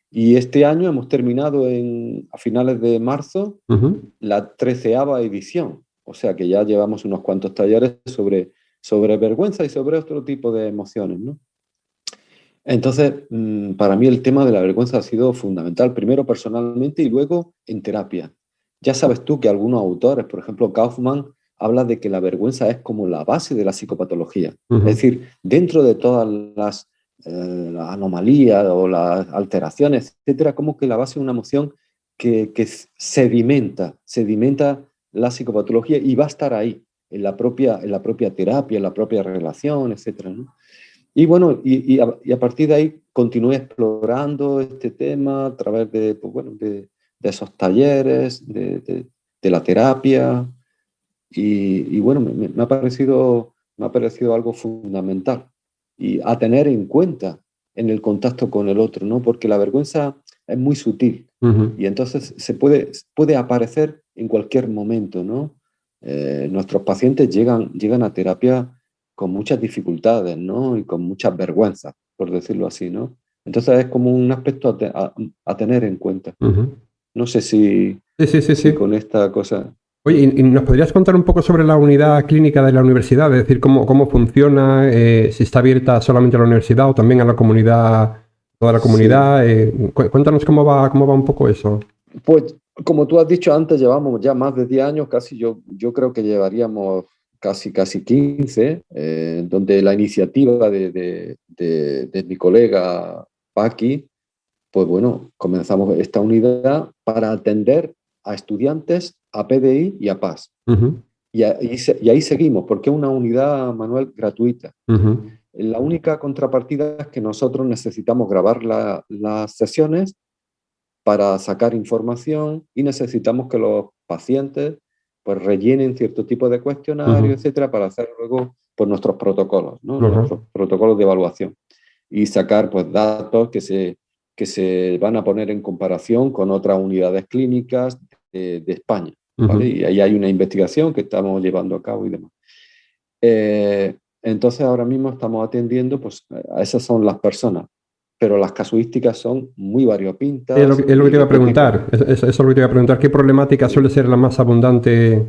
Y este año hemos terminado a finales de marzo la 13ª edición. O sea que ya llevamos unos cuantos talleres sobre vergüenza y sobre otro tipo de emociones, ¿no? Entonces, para mí el tema de la vergüenza ha sido fundamental, primero personalmente y luego en terapia. Ya sabes tú que algunos autores, por ejemplo Kaufman, habla de que la vergüenza es como la base de la psicopatología. Es decir, dentro de todas las anomalías o las alteraciones, etcétera, como que la base es una emoción que sedimenta la psicopatología y va a estar ahí, en la propia terapia, en la propia relación, etcétera, ¿no? Y bueno, y a partir de ahí continué explorando este tema a través de, pues bueno, de esos talleres, de la terapia, y bueno, me ha parecido algo fundamental y a tener en cuenta en el contacto con el otro, ¿no? Porque la vergüenza es muy sutil y entonces puede aparecer en cualquier momento, ¿no? Nuestros pacientes llegan a terapia con muchas dificultades, ¿no? Y con muchas vergüenzas, por decirlo así, ¿no? Entonces es como un aspecto a tener en cuenta. No sé si Sí. con esta cosa... Oye, ¿y nos podrías contar un poco sobre la unidad clínica de la universidad? Es decir, cómo funciona, si está abierta solamente a la universidad o también a la comunidad, toda la comunidad. Cuéntanos cómo va un poco eso. Pues, como tú has dicho antes, llevamos ya más de 10 años, casi yo creo que llevaríamos casi 15, donde la iniciativa de mi colega Paqui, pues bueno, comenzamos esta unidad para atender a estudiantes, a PDI y a PAS. Y ahí seguimos, porque es una unidad, Manuel, gratuita. La única contrapartida es que nosotros necesitamos grabar las sesiones para sacar información y necesitamos que los pacientes pues rellenen cierto tipo de cuestionario, etcétera, para hacer luego pues, nuestros protocolos, ¿no? Nuestros protocolos de evaluación y sacar pues datos que se van a poner en comparación con otras unidades clínicas de España, ¿vale? Y ahí hay una investigación que estamos llevando a cabo y demás. Entonces ahora mismo estamos atendiendo pues a esas son las personas, pero las casuísticas son muy variopintas. Es lo que te iba a preguntar. Eso es lo que te iba a preguntar. ¿Qué problemática suele ser la más abundante?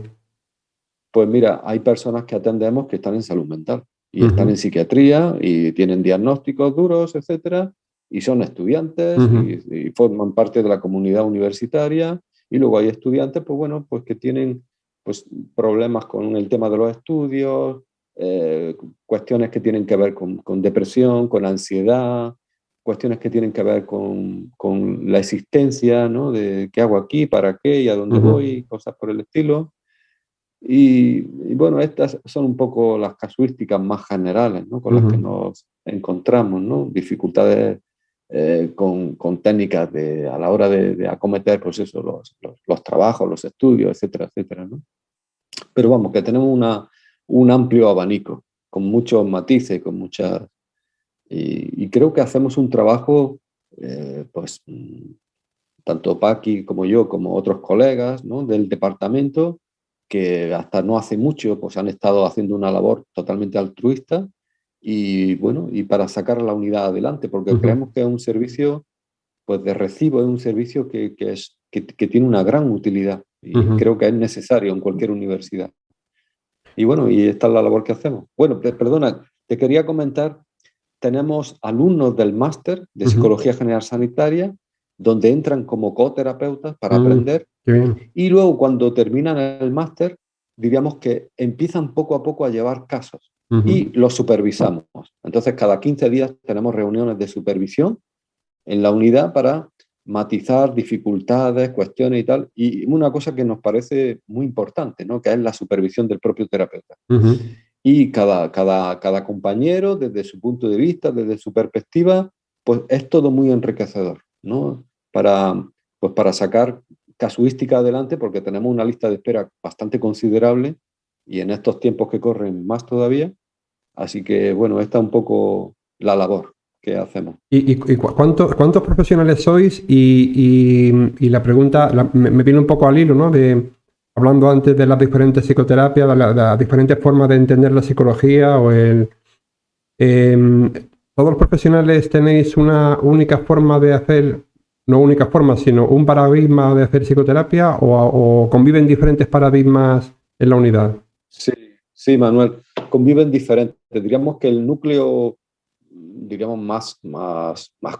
Pues mira, hay personas que atendemos que están en salud mental y están en psiquiatría y tienen diagnósticos duros, etcétera, y son estudiantes y forman parte de la comunidad universitaria. Y luego hay estudiantes, pues bueno, pues que tienen pues, problemas con el tema de los estudios, cuestiones que tienen que ver con depresión, con ansiedad, cuestiones que tienen que ver con la existencia, ¿no? De qué hago aquí, para qué y a dónde voy, cosas por el estilo. Y bueno, estas son un poco las casuísticas más generales, ¿no? Con las que nos encontramos, ¿no? Dificultades con técnicas a la hora de acometer pues eso, los trabajos, los estudios, etcétera, etcétera, ¿no? Pero vamos, que tenemos un amplio abanico, con muchos matices, con muchas... Y creo que hacemos un trabajo, pues, tanto Paqui como yo, como otros colegas, ¿no? Del departamento, que hasta no hace mucho pues, han estado haciendo una labor totalmente altruista y, bueno, y para sacar la unidad adelante, porque creemos que es un servicio pues, de recibo, es un servicio que tiene una gran utilidad y creo que es necesario en cualquier universidad. Y bueno, y esta es la labor que hacemos. Bueno, perdona, te quería comentar, tenemos alumnos del máster de Psicología General Sanitaria, donde entran como coterapeutas para aprender. Y luego, cuando terminan el máster, diríamos que empiezan poco a poco a llevar casos y los supervisamos. Entonces, cada 15 días tenemos reuniones de supervisión en la unidad para matizar dificultades, cuestiones y tal. Y una cosa que nos parece muy importante, ¿no? Que es la supervisión del propio terapeuta. Y cada compañero, desde su punto de vista, desde su perspectiva, pues es todo muy enriquecedor, ¿no? Para sacar casuística adelante, porque tenemos una lista de espera bastante considerable y en estos tiempos que corren más todavía. Así que, bueno, esta es un poco la labor que hacemos. ¿Y cuántos profesionales sois? Y la pregunta me viene un poco al hilo, ¿no? Hablando antes de las diferentes psicoterapias, de las diferentes formas de entender la psicología ¿todos los profesionales tenéis una única forma de hacer, no única forma, sino un paradigma de hacer psicoterapia o conviven diferentes paradigmas en la unidad? Sí, Manuel, conviven diferentes. Diríamos que el núcleo más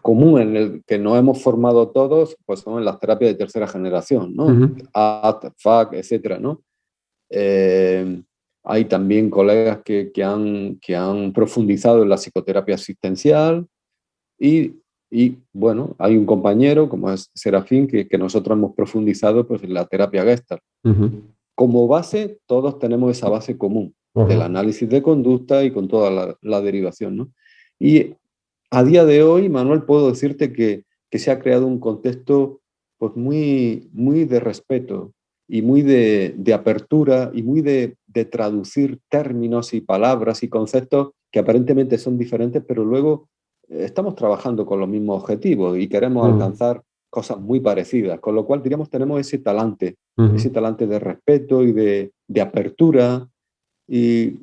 común en el que nos hemos formado todos, pues son en las terapias de tercera generación, ¿no? AT, FAC, etcétera, ¿no? Hay también colegas que han profundizado en la psicoterapia asistencial y bueno, hay un compañero como es Serafín que nosotros hemos profundizado pues, en la terapia Gestalt. Como base, todos tenemos esa base común del análisis de conducta y con toda la derivación, ¿no? Y a día de hoy, Manuel, puedo decirte que se ha creado un contexto pues muy, muy de respeto y muy de apertura y muy de traducir términos y palabras y conceptos que aparentemente son diferentes, pero luego estamos trabajando con los mismos objetivos y queremos alcanzar cosas muy parecidas, con lo cual diríamos tenemos ese talante de respeto y de apertura. Y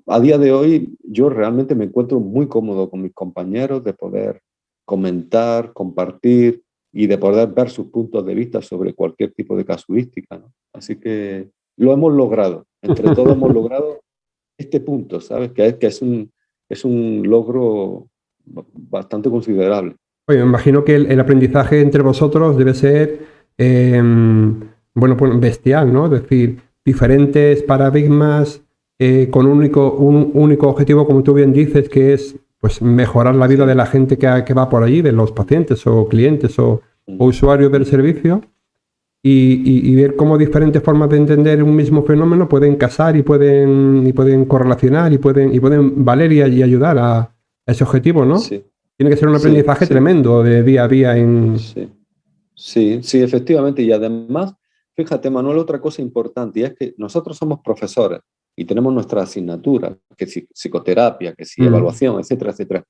a día de hoy yo realmente me encuentro muy cómodo con mis compañeros de poder comentar, compartir y de poder ver sus puntos de vista sobre cualquier tipo de casuística, ¿no? Así que lo hemos logrado, entre todos hemos logrado este punto, ¿sabes? Que es un logro bastante considerable. Oye, me imagino que el aprendizaje entre vosotros debe ser, bueno, pues bestial, ¿no? Es decir, diferentes paradigmas con un único objetivo, como tú bien dices, que es pues mejorar la vida de la gente que va por allí, de los pacientes o clientes o usuarios del servicio, y ver cómo diferentes formas de entender un mismo fenómeno pueden casar y pueden correlacionar y pueden valer y ayudar a ese objetivo, ¿no? Sí. Tiene que ser un aprendizaje tremendo de día a día en... Sí, efectivamente. Y además, fíjate, Manuel, otra cosa importante, y es que nosotros somos profesores y tenemos nuestra asignatura, que si psicoterapia, que si evaluación, etcétera, etcétera.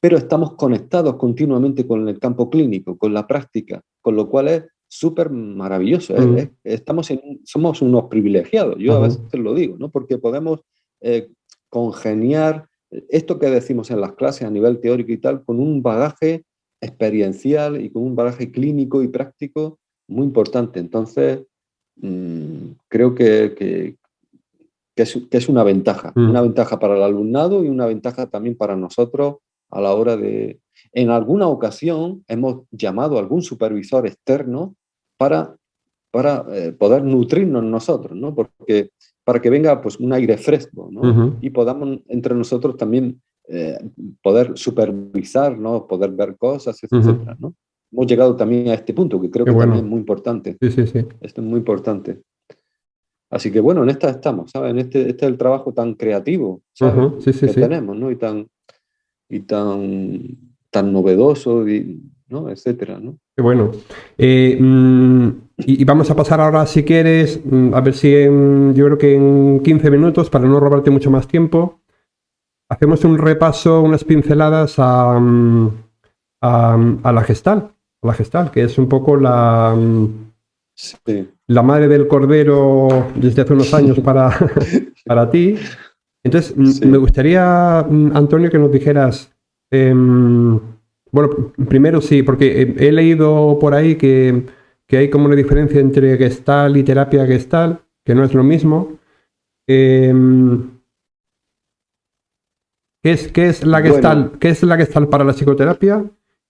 Pero estamos conectados continuamente con el campo clínico, con la práctica, con lo cual es súper maravilloso. Somos unos privilegiados, yo a veces lo digo, ¿no? Porque podemos congeniar esto que decimos en las clases a nivel teórico y tal, con un bagaje experiencial y con un bagaje clínico y práctico muy importante. Entonces, creo que es una ventaja para el alumnado y una ventaja también para nosotros a la hora de... En alguna ocasión hemos llamado a algún supervisor externo para poder nutrirnos nosotros, ¿no? Porque para que venga pues un aire fresco, ¿no? Y podamos entre nosotros también poder supervisar, ¿no? Poder ver cosas, etcétera, ¿no? Hemos llegado también a este punto que creo que también es muy importante. Sí. Esto es muy importante. Así que bueno, en esta estamos, ¿sabes? Este es el trabajo tan creativo, ¿sabes? Que tenemos, ¿no? Y tan novedoso, ¿no? Etcétera, ¿no? Qué bueno. Y vamos a pasar ahora, si quieres, a ver si yo creo que en 15 minutos, para no robarte mucho más tiempo, hacemos un repaso, unas pinceladas a la Gestalt, que es un poco la madre del cordero desde hace unos años para ti. Entonces, me gustaría, Antonio, que nos dijeras, bueno, primero sí, porque he leído por ahí que hay como una diferencia entre Gestalt y terapia Gestalt, que no es lo mismo. ¿Qué es la Gestalt? Bueno. ¿Qué es la Gestalt para la psicoterapia?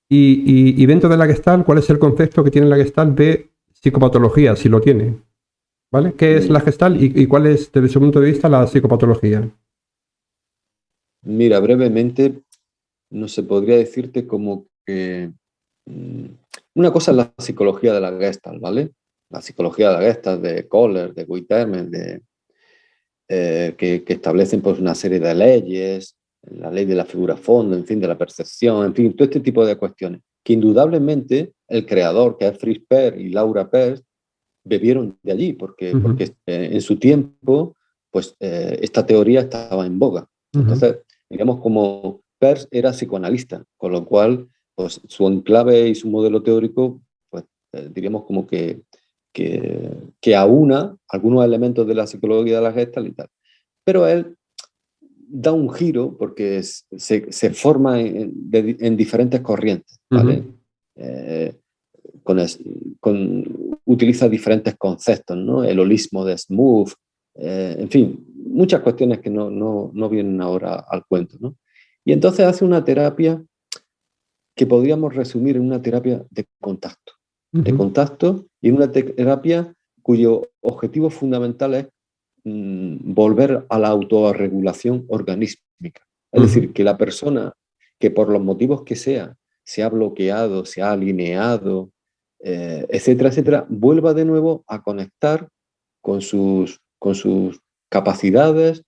Y dentro de la Gestalt, ¿cuál es el concepto que tiene la Gestalt de psicopatología, si lo tiene? ¿Vale? ¿Qué es la Gestalt y cuál es, desde su punto de vista, la psicopatología? Mira, brevemente, no se podría decirte como que... una cosa es la psicología de la Gestalt, ¿vale? La psicología de la Gestalt de Kohler, de Guiterman, que establecen pues, una serie de leyes, la ley de la figura fondo, en fin, de la percepción, en fin, todo este tipo de cuestiones, que indudablemente el creador, que es Fritz Perls y Laura Perls, bebieron de allí, porque en su tiempo, pues esta teoría estaba en boga. Entonces, digamos, como Perls era psicoanalista, con lo cual, pues su enclave y su modelo teórico, pues diríamos como que aúna algunos elementos de la psicología de la Gestalt y tal. Pero él da un giro porque se forma en diferentes corrientes, ¿vale? Utiliza diferentes conceptos, ¿no? El holismo de Smoot, en fin, muchas cuestiones que no vienen ahora al cuento, ¿no? Y entonces hace una terapia que podríamos resumir en una terapia de contacto, y en una terapia cuyo objetivo fundamental es volver a la autorregulación organísmica. Es decir, que la persona que por los motivos que sea se ha bloqueado, se ha alineado, etcétera, etcétera, vuelva de nuevo a conectar con sus capacidades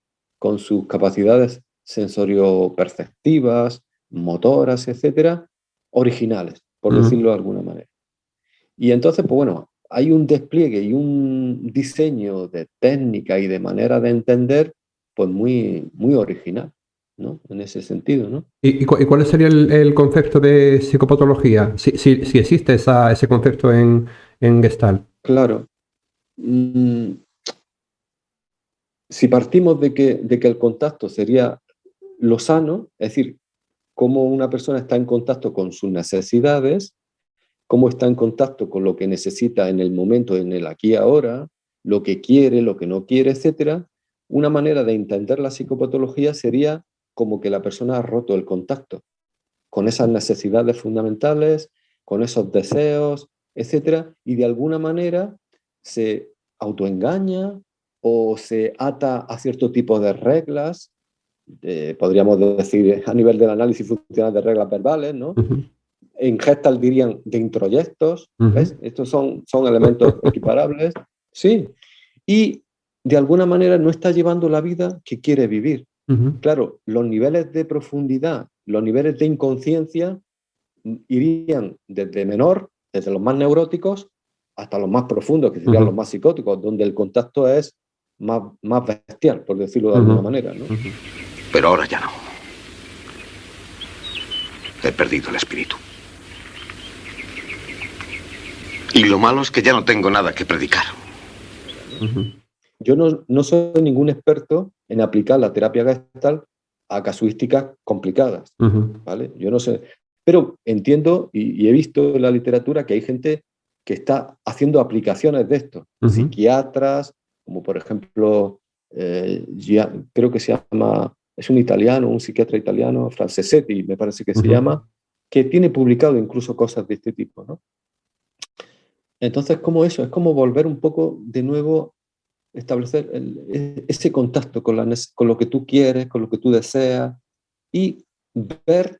sensorio-perceptivas, motoras, etcétera, originales, por decirlo de alguna manera. Y entonces, pues bueno, hay un despliegue y un diseño de técnica y de manera de entender, pues muy, muy original, ¿no? En ese sentido, ¿no? ¿Y cuál sería el concepto de psicopatología? Si existe ese concepto en Gestalt. Claro. Si partimos de que el contacto sería lo sano, es decir, cómo una persona está en contacto con sus necesidades, cómo está en contacto con lo que necesita en el momento, en el aquí y ahora, lo que quiere, lo que no quiere, etcétera. Una manera de entender la psicopatología sería como que la persona ha roto el contacto con esas necesidades fundamentales, con esos deseos, etcétera, y de alguna manera se autoengaña o se ata a cierto tipo de reglas, podríamos decir a nivel del análisis funcional de reglas verbales, ¿no? En Gestalt dirían de introyectos, ¿ves? Estos son elementos equiparables, sí, y de alguna manera no está llevando la vida que quiere vivir. Claro, los niveles de profundidad, los niveles de inconsciencia irían desde menor, desde los más neuróticos, hasta los más profundos, que serían los más psicóticos, donde el contacto es más bestial, por decirlo de alguna manera, ¿no? Pero ahora ya no. He perdido el espíritu. Y lo malo es que ya no tengo nada que predicar. Yo no soy ningún experto en aplicar la terapia Gestalt a casuísticas complicadas, ¿vale? Yo no sé, pero entiendo y he visto en la literatura que hay gente que está haciendo aplicaciones de esto, psiquiatras, como por ejemplo, creo que se llama, es un italiano, un psiquiatra italiano, Francesetti, me parece que se llama, que tiene publicado incluso cosas de este tipo, ¿no? Entonces, como eso, es como volver un poco de nuevo, establecer ese contacto con lo que tú quieres, con lo que tú deseas, y ver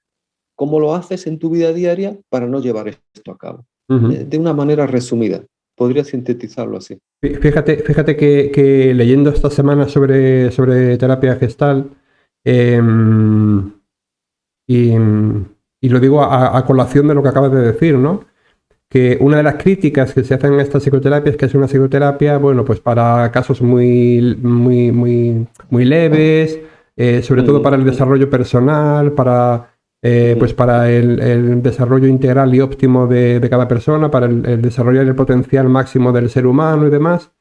cómo lo haces en tu vida diaria para no llevar esto a cabo. De una manera resumida, podría sintetizarlo así. Fíjate que leyendo esta semana sobre terapia Gestalt, y lo digo a colación de lo que acabas de decir, ¿no? Que una de las críticas que se hacen en esta psicoterapia es que es una psicoterapia, bueno, pues para casos muy leves, sobre todo para el desarrollo personal, pues para el desarrollo integral y óptimo de cada persona, para el desarrollar el potencial máximo del ser humano y demás,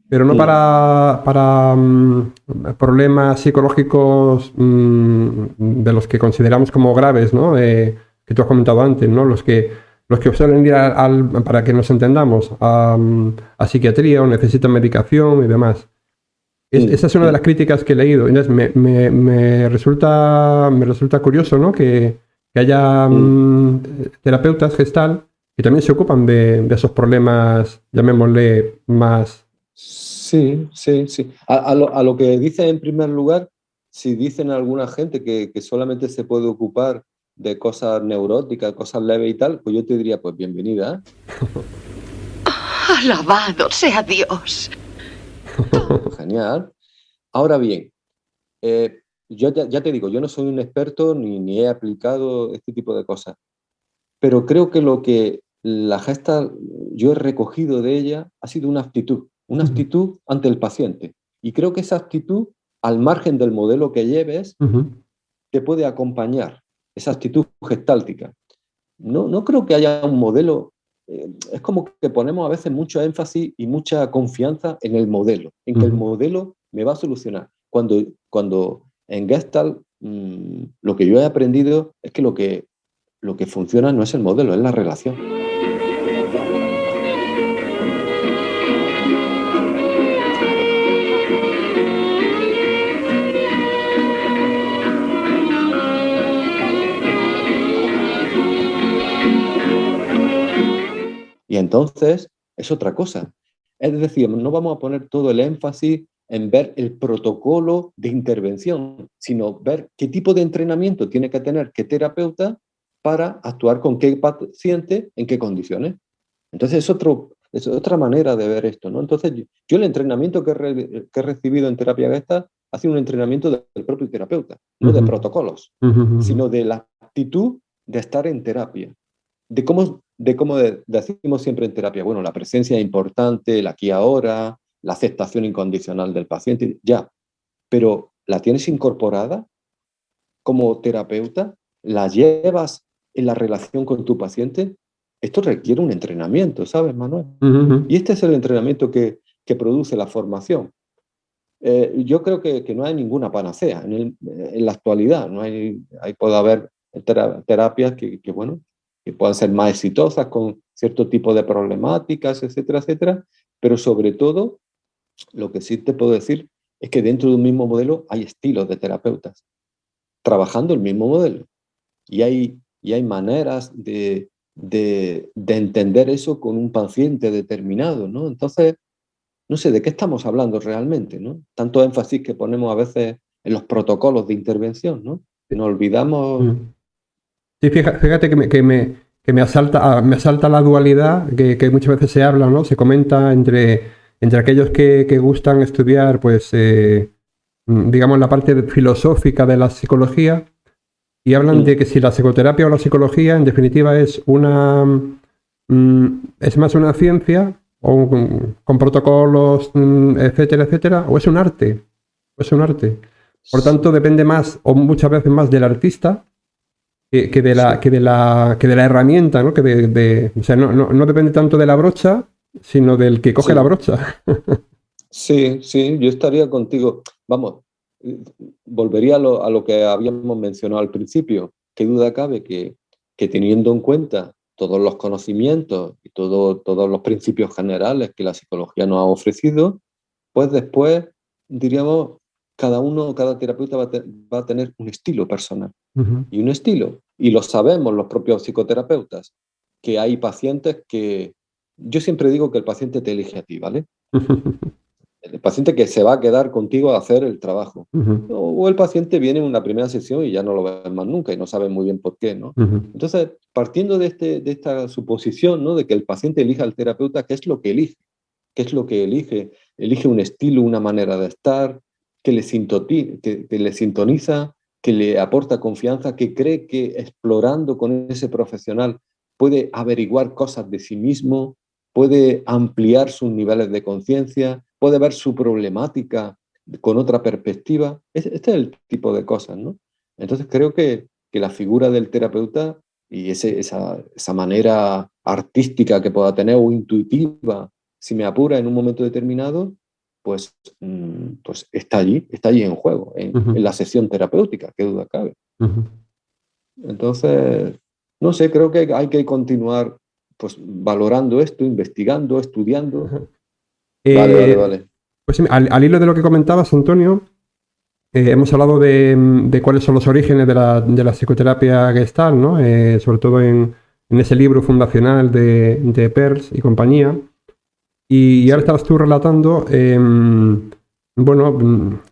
pero no para problemas psicológicos de los que consideramos como graves, ¿no? Que tú has comentado antes, ¿no? Los que suelen ir para que nos entendamos, a psiquiatría o necesitan medicación y demás. Esa es una de las críticas que he leído. Entonces me resulta curioso, ¿no? Que haya terapeutas Gestalt que también se ocupan de esos problemas, llamémosle, más... Sí. A lo que dice en primer lugar, si dicen a alguna gente que solamente se puede ocupar de cosas neuróticas, cosas leves y tal, pues yo te diría, pues bienvenida. Alabado sea Dios. Genial. Ahora bien, yo ya te digo, yo no soy un experto ni he aplicado este tipo de cosas, pero creo que lo que la Gestalt yo he recogido de ella ha sido una actitud ante el paciente. Y creo que esa actitud, al margen del modelo que lleves, te puede acompañar. Esa actitud gestáltica. No creo que haya un modelo, es como que ponemos a veces mucho énfasis y mucha confianza en el modelo, en que el modelo me va a solucionar. Cuando en Gestalt lo que yo he aprendido es que lo que funciona no es el modelo, es la relación. Y entonces es otra cosa. Es decir, no vamos a poner todo el énfasis en ver el protocolo de intervención, sino ver qué tipo de entrenamiento tiene que tener qué terapeuta para actuar con qué paciente, en qué condiciones. Entonces es otra manera de ver esto, ¿no? Entonces yo el entrenamiento que he recibido en terapia Gestalt hace un entrenamiento del propio terapeuta, no de protocolos, sino de la actitud de estar en terapia. De cómo decimos siempre en terapia, bueno, la presencia es importante, el aquí y ahora, la aceptación incondicional del paciente, ya, pero ¿la tienes incorporada como terapeuta? ¿La llevas en la relación con tu paciente? Esto requiere un entrenamiento, ¿sabes, Manuel? Y este es el entrenamiento que produce la formación. Yo creo que no hay ninguna panacea en la actualidad. No hay puede haber terapias que puedan ser más exitosas con cierto tipo de problemáticas, etcétera, etcétera. Pero sobre todo, lo que sí te puedo decir es que dentro de un mismo modelo hay estilos de terapeutas trabajando el mismo modelo. Y hay maneras de entender eso con un paciente determinado, ¿no? Entonces, no sé de qué estamos hablando realmente, ¿no? Tanto énfasis que ponemos a veces en los protocolos de intervención, ¿no? Que nos olvidamos. Sí, fíjate que me asalta la dualidad que muchas veces se habla, ¿no? Se comenta entre aquellos que gustan estudiar, pues, digamos, la parte filosófica de la psicología, y hablan de que si la psicoterapia o la psicología, en definitiva, es más una ciencia o con protocolos, etcétera, etcétera, o es un arte. Por tanto, depende más, o muchas veces más, del artista que de la herramienta, ¿no? O sea, no depende tanto de la brocha, sino del que coge la brocha. Sí, yo estaría contigo. Vamos, volvería a lo que habíamos mencionado al principio. Qué duda cabe que teniendo en cuenta todos los conocimientos y todos los principios generales que la psicología nos ha ofrecido, pues después, diríamos, cada terapeuta va a tener un estilo personal. Y un estilo. Y lo sabemos los propios psicoterapeutas, que hay pacientes que... Yo siempre digo que el paciente te elige a ti, ¿vale? El paciente que se va a quedar contigo a hacer el trabajo. O el paciente viene en una primera sesión y ya no lo ves más nunca y no sabe muy bien por qué, ¿no? Entonces, partiendo de esta suposición, ¿no? De que el paciente elija al terapeuta, ¿qué es lo que elige? ¿Qué es lo que elige? Elige un estilo, una manera de estar, que le sintoniza, que le aporta confianza, que cree que explorando con ese profesional puede averiguar cosas de sí mismo, puede ampliar sus niveles de conciencia, puede ver su problemática con otra perspectiva. Este es el tipo de cosas, ¿no? Entonces creo que la figura del terapeuta y esa manera artística que pueda tener o intuitiva, si me apura en un momento determinado, pues está allí en juego, en la sesión terapéutica, qué duda cabe. Entonces, no sé, creo que hay que continuar pues valorando esto, investigando, estudiando. Vale. Pues al hilo de lo que comentabas, Antonio, hemos hablado de cuáles son los orígenes de la psicoterapia Gestalt, ¿no? Sobre todo en ese libro fundacional de Peirce y compañía. Y ahora estabas tú relatando,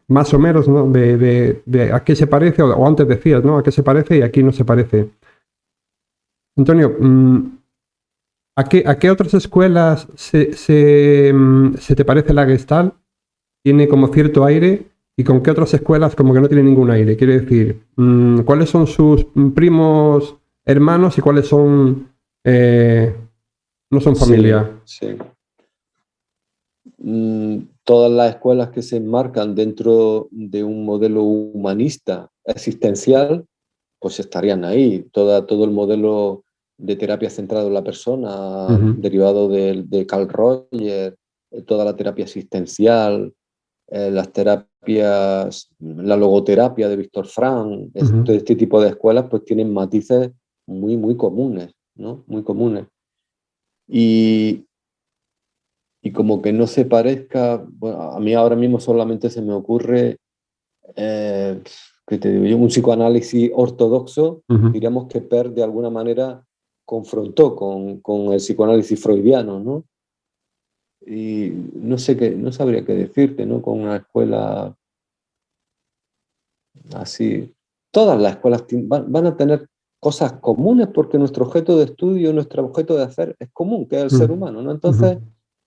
más o menos, ¿no? de a qué se parece, o antes decías, ¿no? A qué se parece y aquí no se parece. Antonio, ¿a qué otras escuelas se te parece la Gestalt? ¿Tiene como cierto aire? ¿Y con qué otras escuelas como que no tiene ningún aire? Quiero decir, ¿cuáles son sus primos hermanos y cuáles son no son familia? Sí. Todas las escuelas que se enmarcan dentro de un modelo humanista existencial, pues estarían ahí. Todo el modelo de terapia centrado en la persona, derivado de Carl Rogers, toda la terapia asistencial, las terapias, la logoterapia de Víctor Frank, este tipo de escuelas pues tienen matices muy, muy comunes, ¿no? Muy comunes. Y como que no se parezca, bueno, a mí ahora mismo solamente se me ocurre, ¿qué te digo yo? Un psicoanálisis ortodoxo, diríamos que Peirce de alguna manera confrontó con el psicoanálisis freudiano, ¿no? Y no sabría qué decirte, ¿no? Con una escuela así. Todas las escuelas van a tener cosas comunes porque nuestro objeto de estudio, nuestro objeto de hacer es común, que es el ser humano, ¿no? Entonces,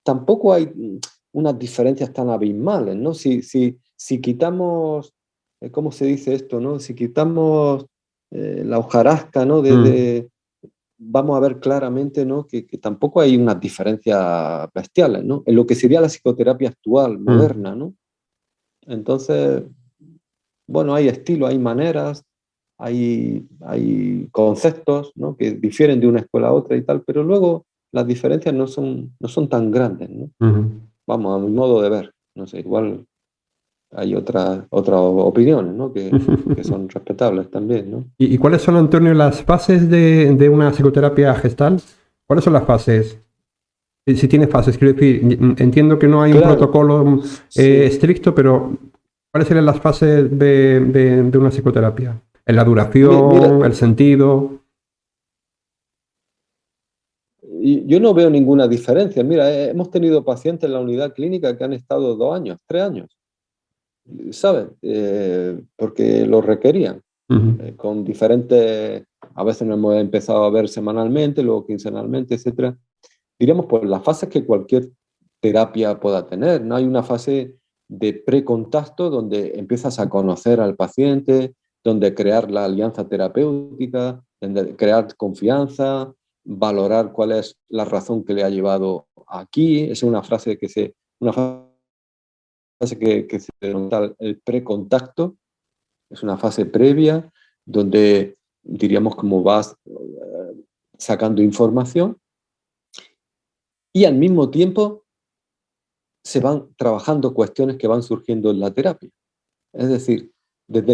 tampoco hay unas diferencias tan abismales, ¿no? Si si quitamos, ¿cómo se dice esto, no? Si quitamos la hojarasca, ¿no? Vamos a ver claramente, ¿no? que tampoco hay unas diferencias bestiales, ¿no? En lo que sería la psicoterapia actual, moderna, ¿no? Entonces, bueno, hay estilos, hay maneras, hay conceptos, ¿no? que difieren de una escuela a otra y tal, pero luego las diferencias no son tan grandes, ¿no? Vamos, a mi modo de ver, no sé, igual hay otras opiniones, ¿no? que son respetables también, ¿no? ¿Y cuáles son, Antonio, las fases de una psicoterapia gestal? ¿Cuáles son las fases? Si tiene fases, quiero decir, entiendo que no hay un protocolo estricto, pero ¿cuáles serían las fases de una psicoterapia? ¿En la duración, el sentido? Yo no veo ninguna diferencia. Mira, hemos tenido pacientes en la unidad clínica que han estado 2 años, 3 años, ¿sabes? Porque lo requerían. Con diferentes, a veces nos hemos empezado a ver semanalmente, luego quincenalmente, etcétera. Diríamos, pues las fases que cualquier terapia pueda tener. No hay una fase de precontacto donde empiezas a conocer al paciente, donde crear la alianza terapéutica, donde crear confianza, valorar cuál es la razón que le ha llevado aquí. Esa es una fase que se denota el precontacto. Es una fase previa donde diríamos como vas sacando información y al mismo tiempo se van trabajando cuestiones que van surgiendo en la terapia. Es decir, desde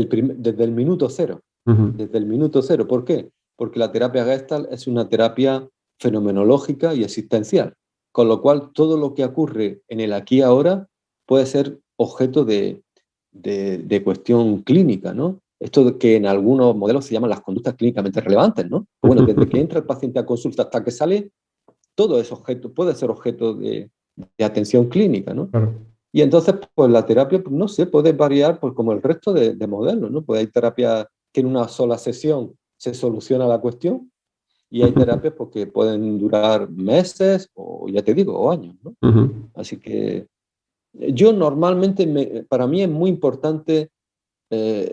el minuto cero. Desde el minuto cero. ¿Por qué? Porque la terapia Gestalt es una terapia fenomenológica y existencial, con lo cual todo lo que ocurre en el aquí y ahora puede ser objeto de cuestión clínica, ¿no? Esto que en algunos modelos se llaman las conductas clínicamente relevantes, ¿no? Bueno, desde que entra el paciente a consulta hasta que sale, todo es objeto, puede ser objeto de atención clínica, ¿no? Claro. Y entonces, pues la terapia, pues, no sé, puede variar pues, como el resto de modelos, ¿no? Pues hay terapias que en una sola sesión se soluciona la cuestión y hay terapias pues, que pueden durar meses o, ya te digo, o años, ¿no? Así que yo normalmente, para mí es muy importante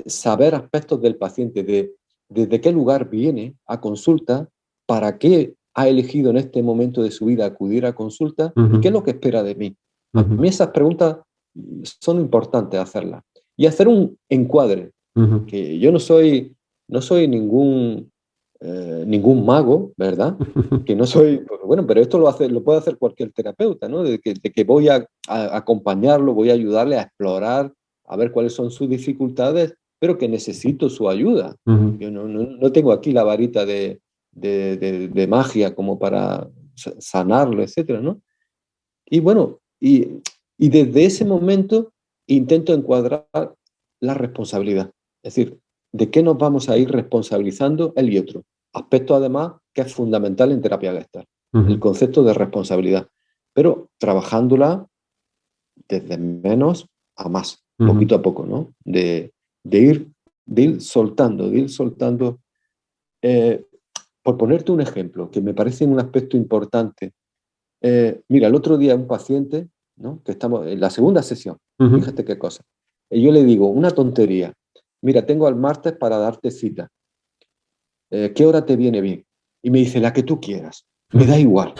saber aspectos del paciente, desde qué lugar viene a consulta, para qué ha elegido en este momento de su vida acudir a consulta y qué es lo que espera de mí. A mí esas preguntas son importantes hacerlas. Y hacer un encuadre, que yo no soy ningún mago, ¿verdad? Que no soy, bueno, pero esto lo puede hacer cualquier terapeuta, ¿no? De que voy a acompañarlo, voy a ayudarle a explorar, a ver cuáles son sus dificultades, pero que necesito su ayuda. Yo no tengo aquí la varita de magia como para sanarlo, etcétera, ¿no? Y bueno, y desde ese momento intento encuadrar la responsabilidad. Es decir, ¿de qué nos vamos a ir responsabilizando él y otro? Aspecto, además, que es fundamental en terapia Gestalt, el concepto de responsabilidad, pero trabajándola desde menos a más, poquito a poco, ¿no? De ir soltando, por ponerte un ejemplo, que me parece un aspecto importante. Mira, el otro día un paciente, ¿no? Que estamos en la segunda sesión, fíjate qué cosa. Y yo le digo, una tontería, mira, tengo al martes para darte cita. ¿Qué hora te viene bien? Y me dice, la que tú quieras, me da igual.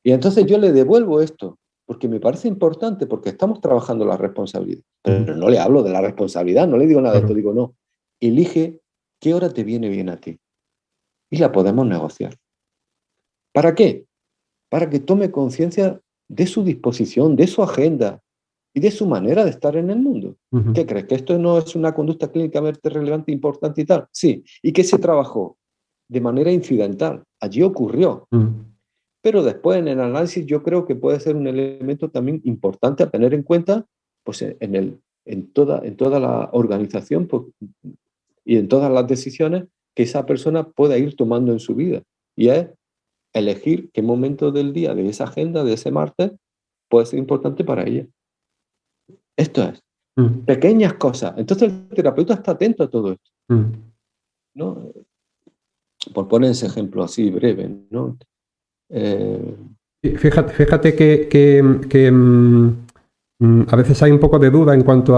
Y entonces yo le devuelvo esto, porque me parece importante, porque estamos trabajando la responsabilidad. Pero no le hablo de la responsabilidad, no le digo nada de esto, digo, no, elige qué hora te viene bien a ti. Y la podemos negociar. ¿Para qué? Para que tome conciencia de su disposición, de su agenda y de su manera de estar en el mundo. ¿Qué crees? ¿Que esto no es una conducta clínicamente relevante, importante y tal? Sí. ¿Y que se trabajó? De manera incidental. Allí ocurrió. Pero después en el análisis yo creo que puede ser un elemento también importante a tener en cuenta pues, en toda la organización pues, y en todas las decisiones que esa persona pueda ir tomando en su vida. Y es elegir qué momento del día, de esa agenda, de ese martes, puede ser importante para ella. Esto es. Pequeñas cosas. Entonces el terapeuta está atento a todo esto. ¿No? Por poner ese ejemplo así breve, ¿no? Fíjate que a veces hay un poco de duda en cuanto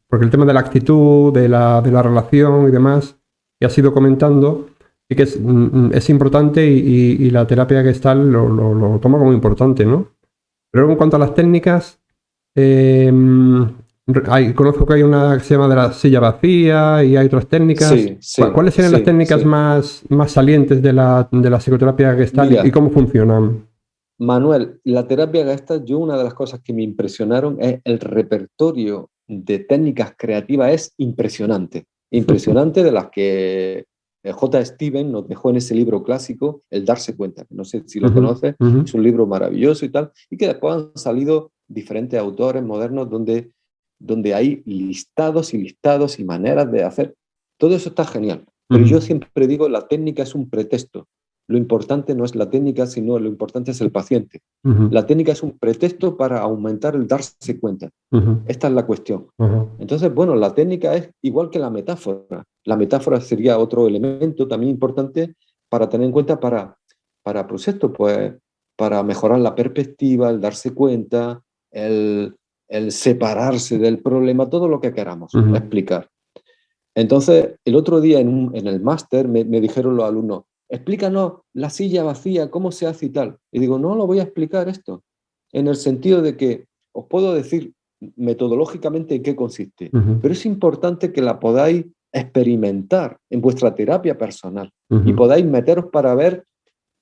porque el tema de la actitud, de la relación y demás, que has ido comentando, y que es importante y la terapia Gestalt lo toma como importante, ¿no? Pero en cuanto a las técnicas, conozco que hay una que se llama de la silla vacía y hay otras técnicas. Sí, sí, ¿Cuáles serían las técnicas sí. más salientes de la psicoterapia Gestalt? Mira, y cómo funcionan? Manuel, la terapia Gestalt, yo una de las cosas que me impresionaron es el repertorio de técnicas creativas, es impresionante. Impresionante, de las que J. Steven nos dejó en ese libro clásico, El darse cuenta, que no sé si lo conoces, es un libro maravilloso y tal, y que después han salido diferentes autores modernos donde hay listados y listados y maneras de hacer. Todo eso está genial, pero yo siempre digo, la técnica es un pretexto. Lo importante no es la técnica, sino lo importante es el paciente. La técnica es un pretexto para aumentar el darse cuenta. Esta es la cuestión. Entonces, bueno, la técnica es igual que la metáfora. La metáfora sería otro elemento también importante para tener en cuenta para pues esto, pues, para mejorar la perspectiva, el darse cuenta, el separarse del problema, todo lo que queramos explicar. Entonces, el otro día en el máster me dijeron los alumnos, explícanos la silla vacía, cómo se hace y tal. Y digo, no lo voy a explicar esto, en el sentido de que os puedo decir metodológicamente en qué consiste, pero es importante que la podáis experimentar en vuestra terapia personal y podáis meteros para ver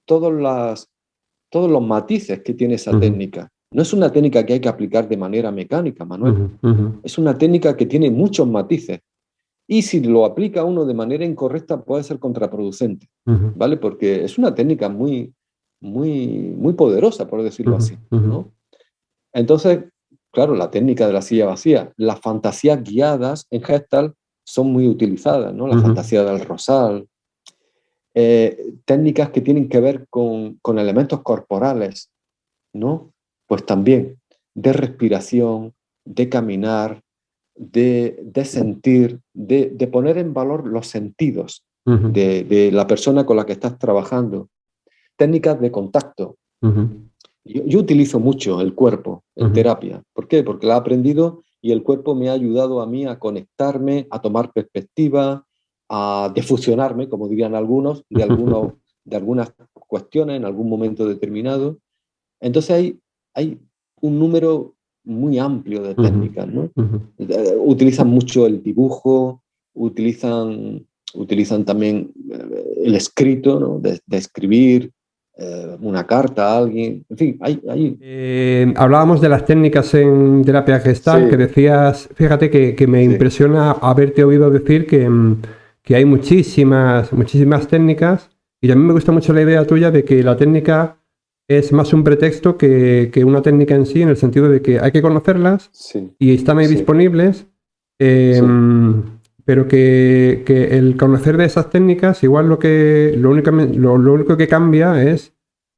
todos los matices que tiene esa técnica. No es una técnica que hay que aplicar de manera mecánica, Manuel. Es una técnica que tiene muchos matices. Y si lo aplica uno de manera incorrecta puede ser contraproducente, ¿vale? Porque es una técnica muy, muy, muy poderosa, por decirlo así, ¿no? Entonces, claro, la técnica de la silla vacía, las fantasías guiadas en Gestalt son muy utilizadas, ¿no? La fantasía del rosal, técnicas que tienen que ver con elementos corporales, ¿no? Pues también de respiración, de caminar, de sentir, de poner en valor los sentidos de la persona con la que estás trabajando. Técnicas de contacto. Yo utilizo mucho el cuerpo en terapia. ¿Por qué? Porque la he aprendido y el cuerpo me ha ayudado a mí a conectarme, a tomar perspectiva, a defusionarme, como dirían algunos, de algunas cuestiones en algún momento determinado. Entonces hay un número muy amplio de técnicas, ¿no? Utilizan mucho el dibujo, utilizan también el escrito, ¿no? De escribir una carta a alguien, en fin, hablábamos de las técnicas en terapia Gestalt, que decías, fíjate que me impresiona haberte oído decir que hay muchísimas técnicas, y a mí me gusta mucho la idea tuya de que la técnica es más un pretexto que una técnica en sí, en el sentido de que hay que conocerlas y están ahí disponibles, pero que el conocer de esas técnicas, igual lo único que cambia es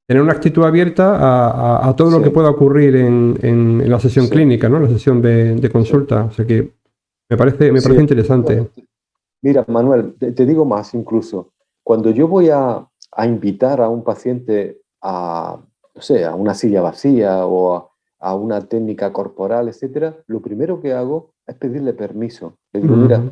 tener una actitud abierta a todo lo que pueda ocurrir en la sesión clínica, ¿no? La sesión de consulta. O sea que me parece interesante. Mira, Manuel, te digo más incluso. Cuando yo voy a invitar a un paciente a una silla vacía o a una técnica corporal, etcétera, lo primero que hago es pedirle permiso. Le digo, mira,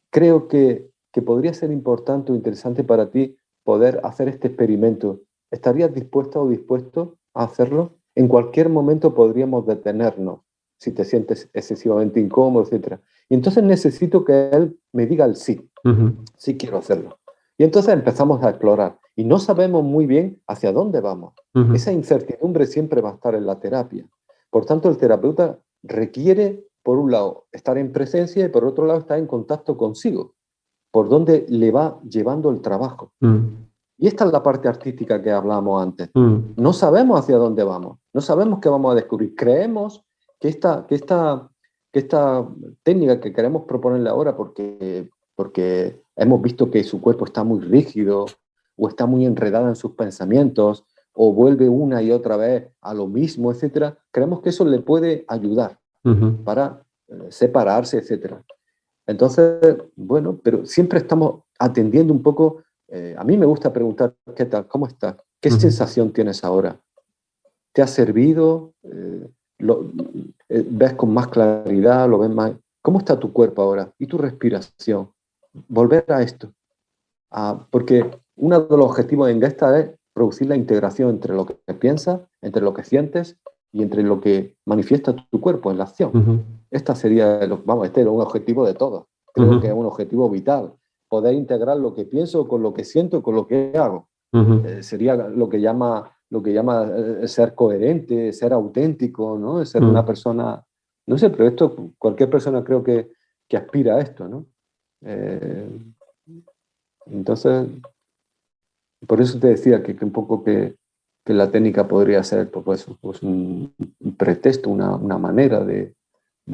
creo que podría ser importante o interesante para ti poder hacer este experimento. ¿Estarías dispuesta o dispuesto a hacerlo? En cualquier momento podríamos detenernos si te sientes excesivamente incómodo, etcétera. Y entonces necesito que él me diga el sí. Sí quiero hacerlo. Y entonces empezamos a explorar. Y no sabemos muy bien hacia dónde vamos. Esa incertidumbre siempre va a estar en la terapia. Por tanto, el terapeuta requiere, por un lado, estar en presencia y por otro lado, estar en contacto consigo, por donde le va llevando el trabajo. Y esta es la parte artística que hablamos antes. No sabemos hacia dónde vamos. No sabemos qué vamos a descubrir. Creemos que esta técnica que queremos proponerle ahora, porque hemos visto que su cuerpo está muy rígido o está muy enredada en sus pensamientos o vuelve una y otra vez a lo mismo, etcétera, creemos que eso le puede ayudar para separarse, etcétera. Entonces, bueno, pero siempre estamos atendiendo un poco. A mí me gusta preguntar, ¿qué tal? ¿Cómo estás? ¿Qué sensación tienes ahora? ¿Te ha servido? ¿Ves con más claridad? ¿Lo ves más? ¿Cómo está tu cuerpo ahora? ¿Y tu respiración? Volver a esto. Porque uno de los objetivos en Gestalt es producir la integración entre lo que piensas, entre lo que sientes y entre lo que manifiesta tu cuerpo en la acción. Este sería, este era un objetivo de todos. Creo que es un objetivo vital. Poder integrar lo que pienso con lo que siento, con lo que hago. Sería lo que llama ser coherente, ser auténtico, ¿no? Ser una persona, no sé, pero esto cualquier persona creo que aspira a esto, ¿no? Entonces, por eso te decía que un poco que la técnica podría ser pues un pretexto, una manera de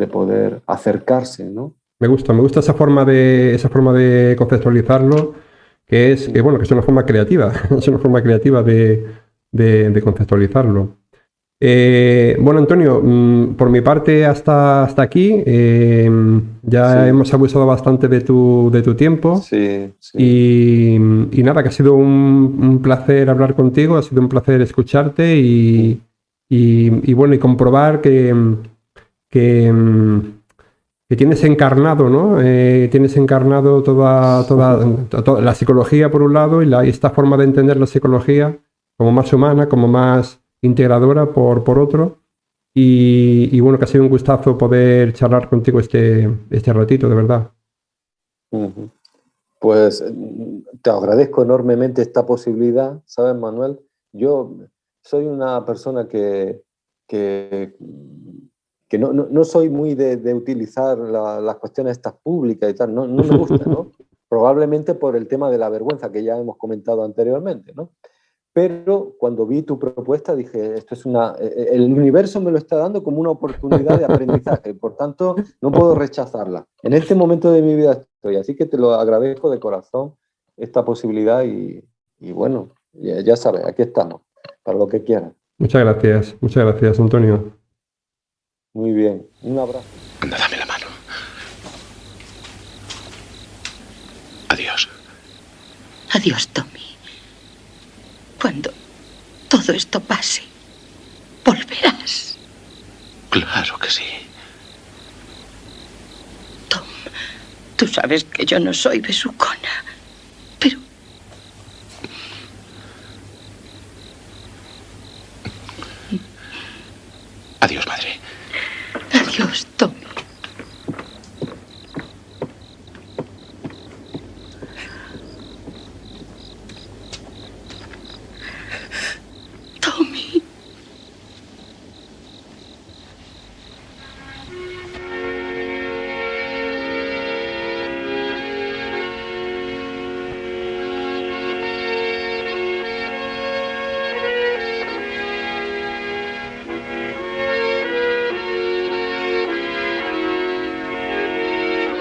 poder acercarse, ¿no? Me gusta esa forma de conceptualizarlo, que es una forma creativa, es una forma creativa de conceptualizarlo. Bueno, Antonio, por mi parte hasta aquí, ya hemos abusado bastante de tu tiempo. Sí. Y nada, que ha sido un placer hablar contigo, ha sido un placer escucharte y comprobar que tienes encarnado, ¿no? Tienes encarnado toda la psicología por un lado y esta forma de entender la psicología como más humana, como más integradora por otro. Y bueno, que ha sido un gustazo poder charlar contigo este ratito, de verdad. Pues te agradezco enormemente esta posibilidad, ¿sabes, Manuel? Yo soy una persona que no soy muy de utilizar las cuestiones estas públicas y tal, no me gusta, ¿no? Probablemente por el tema de la vergüenza que ya hemos comentado anteriormente, ¿no? Pero cuando vi tu propuesta dije, esto es el universo me lo está dando como una oportunidad de aprendizaje, por tanto no puedo rechazarla. En este momento de mi vida estoy, así que te lo agradezco de corazón esta posibilidad y bueno, ya sabes, aquí estamos, para lo que quieras. Muchas gracias, Antonio. Muy bien, un abrazo. Anda, dame la mano. Adiós. Adiós, Tommy. Cuando todo esto pase, volverás. Claro que sí. Tom, tú sabes que yo no soy besucona, pero... Adiós, madre. Adiós, Tommy. Tommy.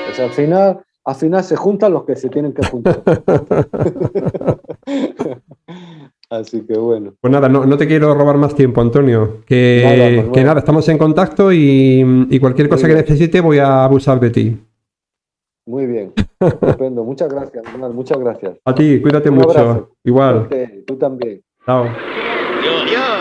Pues al final se juntan los que se tienen que juntar. Así que bueno. Pues nada, no te quiero robar más tiempo, Antonio. Que nada, estamos en contacto y cualquier cosa que necesite voy a abusar de ti. Muy bien. Estupendo. Muchas gracias, Manuel. Muchas gracias. A ti, cuídate Un mucho. abrazo. Igual. Tú también. Chao. Adiós.